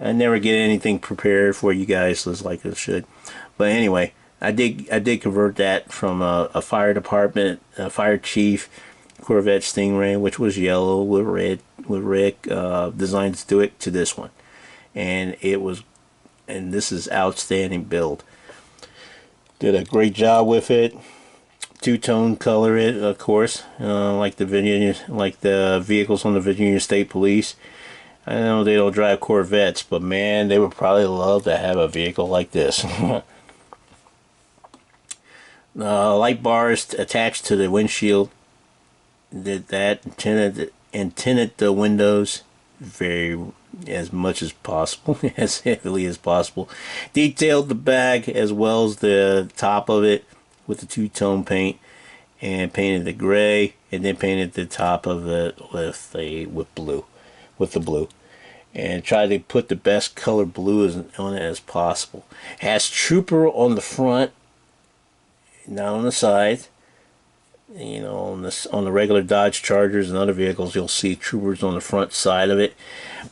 I never get anything prepared for you guys like I should. But anyway, I did convert that from a fire department, a fire chief Corvette Stingray, which was yellow with red designs to it, to this one, and this is outstanding build. Did a great job with it. Two-tone color it, of course, like the vehicles on the Virginia State Police. I know they don't drive Corvettes, but man, they would probably love to have a vehicle like this. Light bars attached to the windshield. Did that and tinted the windows as much as possible, as heavily as possible. Detailed the back as well as the top of it with the two-tone paint, and painted the gray, and then painted the top of it with blue, with the blue, and tried to put the best color blue on it as possible. It has Trooper on the front, not on the side. You know, on the regular Dodge Chargers and other vehicles, you'll see Troopers on the front side of it,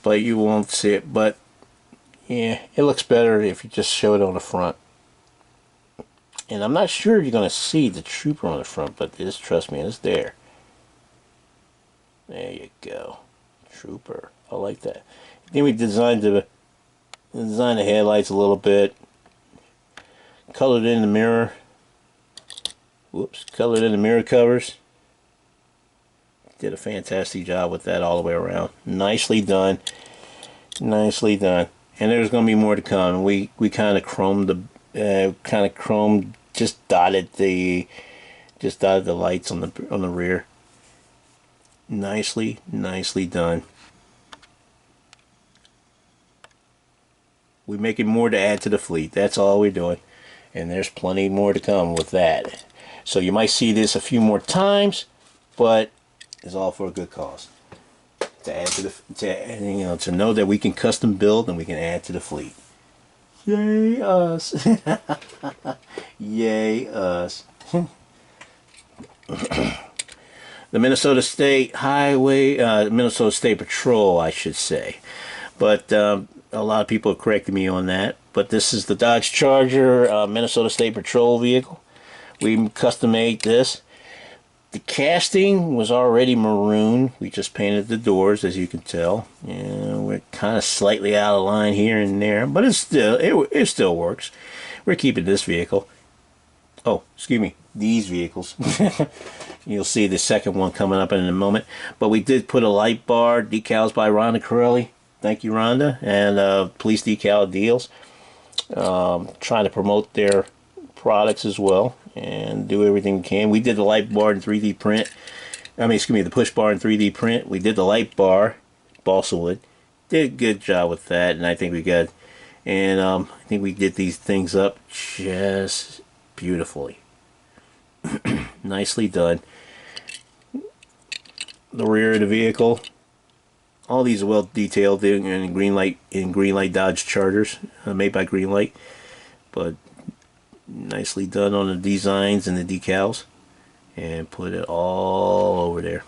but you won't see it. But yeah, it looks better if you just show it on the front. And I'm not sure if you're going to see the Trooper on the front, but just trust me, it's there. There you go. Trooper. I like that. Then we designed the headlights a little bit. Colored in the mirror. Whoops. Colored in the mirror covers. Did a fantastic job with that all the way around. Nicely done. Nicely done. And there's going to be more to come. We kind of chromed just dotted the lights on the rear. Nicely done. We're making more to add to the fleet. That's all we're doing. And there's plenty more to come with that. So you might see this a few more times, but it's all for a good cause. To add to to know that we can custom build and we can add to the fleet. Yay us. Yay us. The Minnesota State Minnesota State Patrol, I should say. But a lot of people have corrected me on that. But this is the Dodge Charger Minnesota State Patrol vehicle. We custom made this. The casting was already maroon. We just painted the doors, as you can tell. And we're kind of slightly out of line here and there, but it still works. We're keeping this vehicle. Oh, excuse me, these vehicles. You'll see the second one coming up in a moment. But we did put a light bar, decals by Rhonda Corelli. Thank you, Rhonda. And Police Decal Deals. Trying to promote their products as well and do everything we can. We did the light bar in 3D print. The push bar in 3D print. We did the light bar, balsa wood. Did a good job with that, and I think we got, and I think we did these things up just beautifully. Nicely done. The rear of the vehicle, all these are well detailed in Greenlight Dodge Chargers, made by Greenlight, but nicely done on the designs and the decals, and put it all over there.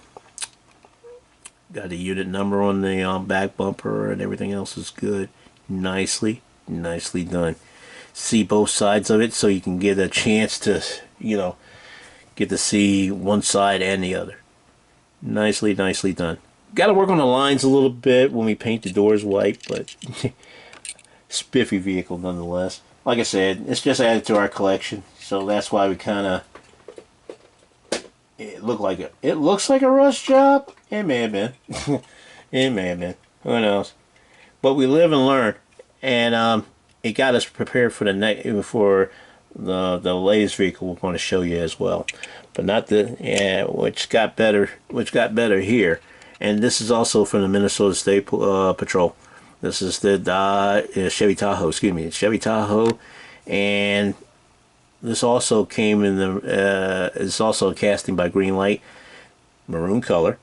Got a unit number on the back bumper, and everything else is good. Nicely done. See both sides of it, so you can get a chance to, get to see one side and the other. Nicely done. Got to work on the lines a little bit when we paint the doors white, but spiffy vehicle nonetheless. Like I said, it's just added to our collection, so that's why we kind of. It looks like a rush job. It may have been. It may have been. Who knows? But we live and learn, and it got us prepared for the latest vehicle we're going to show you as well. But not which got better here. And this is also from the Minnesota State Patrol. This is the Chevy Tahoe, Chevy Tahoe, and this also came in it's also a casting by Greenlight, maroon color,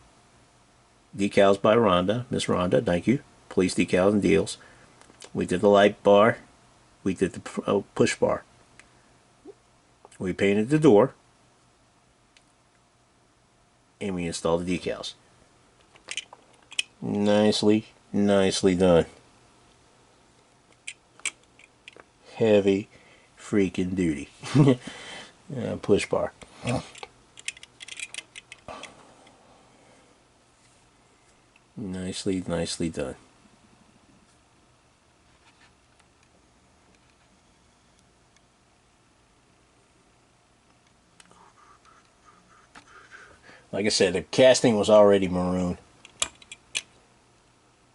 decals by Rhonda, Miss Rhonda, thank you, Police Decals and Deals. We did the light bar, we did the push bar, we painted the door, and we installed the decals. Nicely done. Heavy freaking duty. Push bar. Nicely done. Like I said, the casting was already maroon,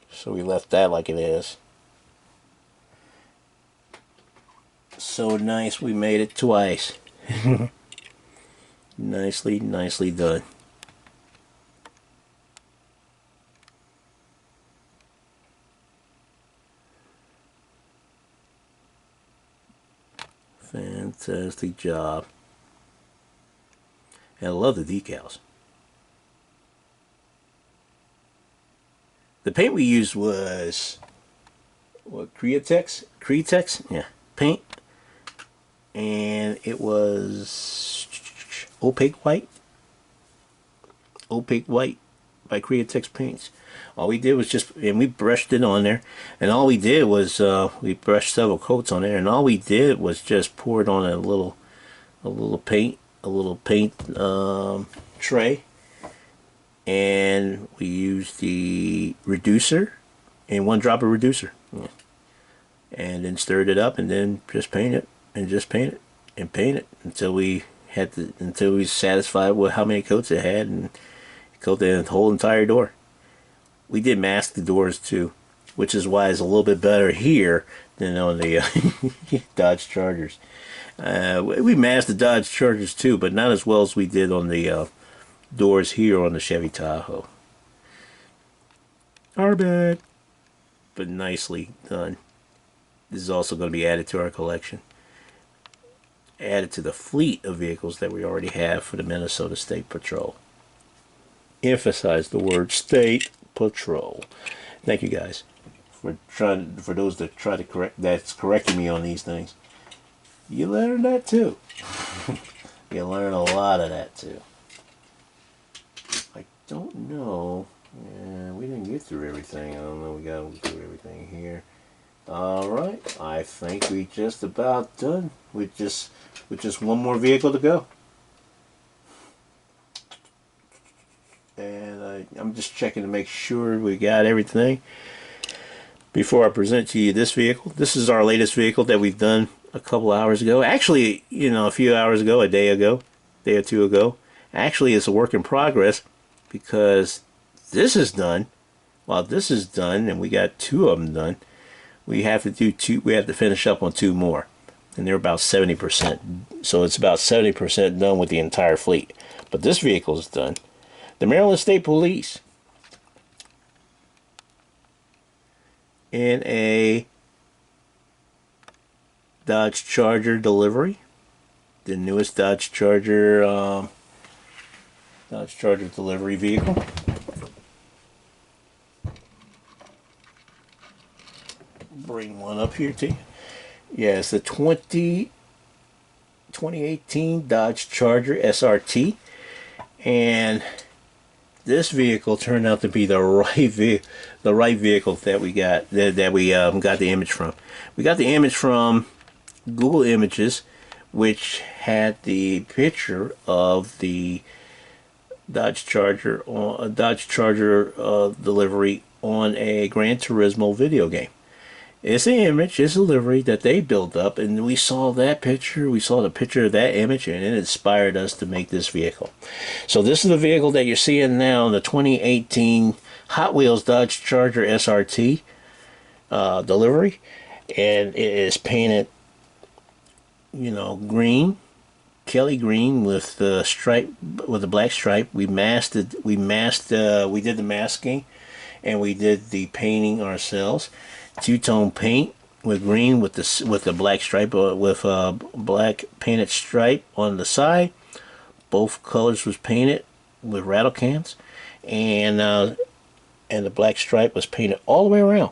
so we left that like it is. So nice, we made it twice. Nicely done. Fantastic job. And I love the decals. The paint we used was what, Createx, yeah, paint, and it was opaque white by Createx paints. All we did was just, and we brushed it on there, and all we did was we brushed several coats on there, and all we did was just pour it on a little paint tray, and we used the reducer and 1 drop of reducer, yeah. And then stirred it up, and then just paint it and just paint it and paint it until we was satisfied with how many coats it had, and coat the whole entire door. We did mask the doors too, which is why it's a little bit better here than on the Dodge Chargers. We masked the Dodge Chargers too, but not as well as we did on the doors here on the Chevy Tahoe. Our bad, but nicely done. This is also going to be added to our collection. Added to the fleet of vehicles that we already have for the Minnesota State Patrol. Emphasize the word State Patrol. Thank you guys for those that try to correcting me on these things. You learn that too. You learn a lot of that too. I don't know. Yeah, we didn't get through everything. I don't know. We got through everything here. All right. I think we just about done with just one more vehicle to go. And I'm just checking to make sure we got everything before I present to you this vehicle. This is our latest vehicle that we've done a couple hours ago. Actually, you know, a few hours ago, a day or two ago. Actually, it's a work in progress because this is done. While this is done, and we got 2 of them done, we have to do 2. We have to finish up on 2 more, and they're about 70%. So it's about 70% done with the entire fleet. But this vehicle is done. The Maryland State Police in a Dodge Charger delivery, the newest Dodge Charger delivery vehicle. Bring one up here to you. Yeah, it's the 2018 Dodge Charger SRT, and this vehicle turned out to be the right vehicle that we got got the image from. We got the image from Google Images, which had the picture of the Dodge Charger delivery on a Gran Turismo video game. It's an image, it's a delivery that they built up, and we saw that picture, we saw the picture of that image, and it inspired us to make this vehicle. So this is the vehicle that you're seeing now, the 2018 Hot Wheels Dodge Charger SRT delivery, and it is painted, you know, green, Kelly green with the stripe, with the black stripe. We did the masking, and we did the painting ourselves. 2-tone paint with green with the black stripe, with a black painted stripe on the side. Both colors was painted with rattle cans, and the black stripe was painted all the way around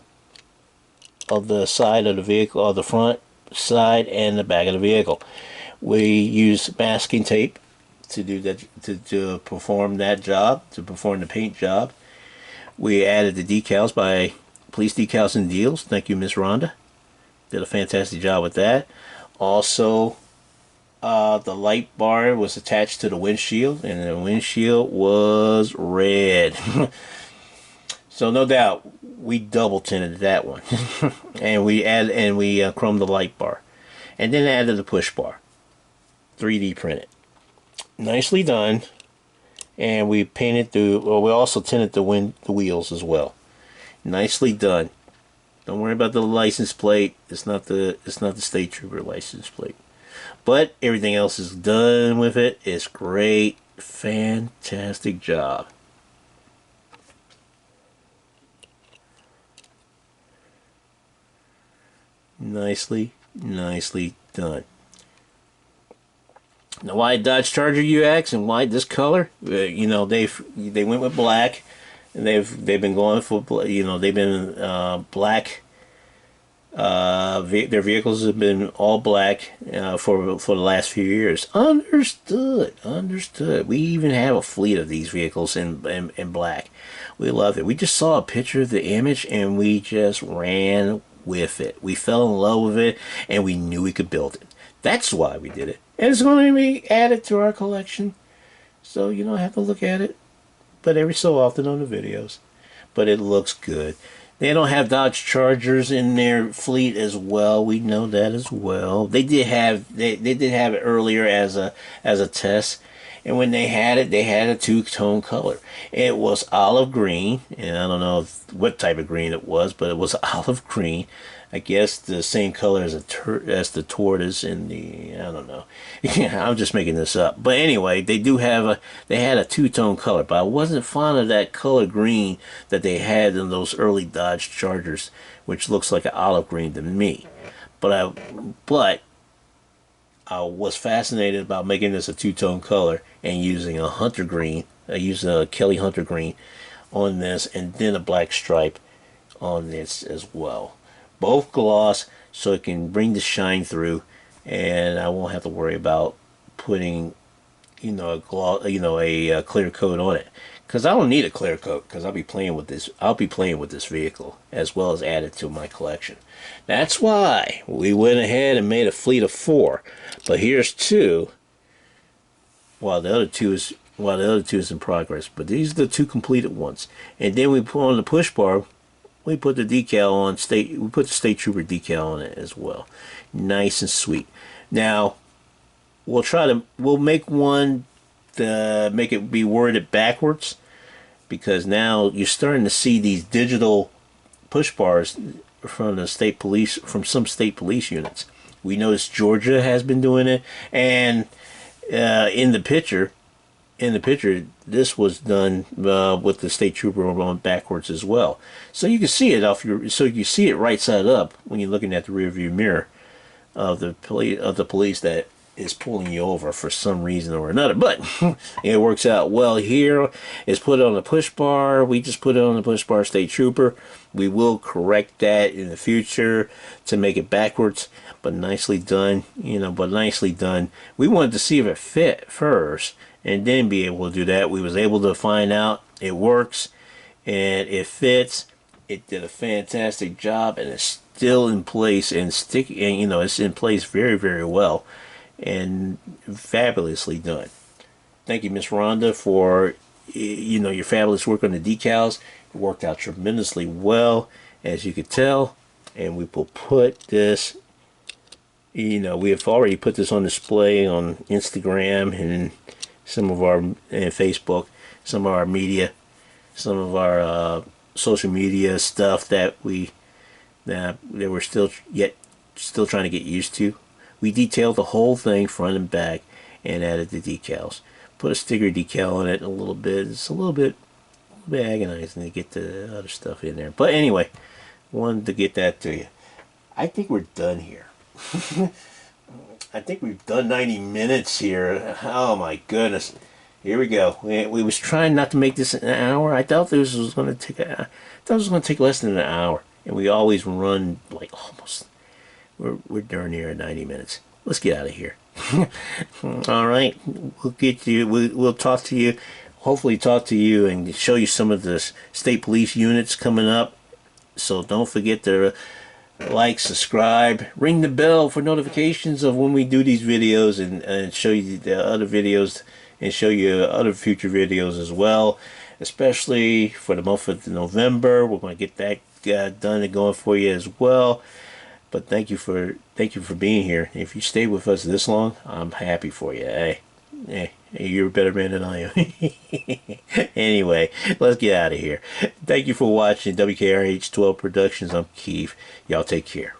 of the side of the vehicle, or the front, side, and the back of the vehicle. We used masking tape to do that, to perform that job, to perform the paint job. We added the decals by Police Decals and Deals. Thank you, Miss Rhonda. Did a fantastic job with that. Also, the light bar was attached to the windshield, and the windshield was red. So no doubt, we double tinted that one, and we chromed the light bar, and then added the push bar, 3D printed. Nicely done. And we painted we also tinted the wheels as well. Nicely done. Don't worry about the license plate. It's not the State Trooper license plate. But everything else is done with it. It's great. Fantastic job. Nicely done. Now, why Dodge Charger, you ask, and why this color? You know, they went with black, and they've been going for, you know, they've been black. Their vehicles have been all black for the last few years. Understood, understood. We even have a fleet of these vehicles in black. We love it. We just saw a picture of the image and we just ran with it. We fell in love with it and we knew we could build it. That's why we did it. And it's going to be added to our collection, so you don't have to look at it, but every so often on the videos. But it looks good. They don't have Dodge Chargers in their fleet as well. We know that as well. They did have they did have it earlier as a test, and when they had a two-tone color. It was olive green, and I don't know what type of green it was, but it was olive green. I guess the same color as the tortoise in the, I don't know. Yeah, I'm just making this up. But anyway, they had a two-tone color, but I wasn't fond of that color green that they had in those early Dodge Chargers, which looks like an olive green to me. But I was fascinated about making this a two-tone color and using a hunter green. I used a Kelly Hunter green on this, and then a black stripe on this as well. Both gloss, so it can bring the shine through, and I won't have to worry about putting, you know, a clear coat on it, because I don't need a clear coat, because I'll be playing with this. I'll be playing with this vehicle as well as add it to my collection. That's why we went ahead and made a fleet of 4. But here's 2, while the other two is in progress. But these are the 2 completed ones, and then we put on the push bar. We put the decal on we put the State Trooper decal on it as well. Nice and sweet. Now, we'll make one to make it be worded backwards, because now you're starting to see these digital push bars from some state police units. We noticed Georgia has been doing it, and in the picture, this was done with the State Trooper on backwards as well. So you can see it so you see it right side up when you're looking at the rear view mirror of the police that is pulling you over for some reason or another. But it works out well here. It's put on the push bar. We just put it on the push bar, State Trooper. We will correct that in the future to make it backwards, but nicely done, you know, but nicely done. We wanted to see if it fit first and then be able to do that. We was able to find out it works and it fits. It did a fantastic job, and it's still in place and you know, it's in place very, very well and fabulously done. Thank you, Miss Rhonda, for, you know, your fabulous work on the decals. It worked out tremendously well, as you could tell. And we will put this, you know, we have already put this on display on Instagram and some of our, and Facebook, some of our media, some of our social media stuff that we're still trying to get used to. We detailed the whole thing front and back and added the decals. Put a sticker decal on it a little bit. It's a little bit agonizing to get the other stuff in there. But anyway, wanted to get that to you. I think we're done here. I think we've done 90 minutes here. Oh my goodness. Here we go. We was trying not to make this an hour. I thought this was going to take less than an hour. And we always run like almost. We're darn near at 90 minutes. Let's get out of here. All right. We'll get you. We'll talk to you. Hopefully talk to you and show you some of the state police units coming up. So don't forget to like, subscribe, ring the bell for notifications of when we do these videos, and show you the other videos and show you other future videos as well, especially for the month of November. We're going to get that done and going for you as well. But thank you for being here. If you stayed with us this long, I'm happy for you. Hey, you're a better man than I am. Anyway, let's get out of here. Thank you for watching W.K.R.H 12 Productions. I'm Keith. Y'all take care.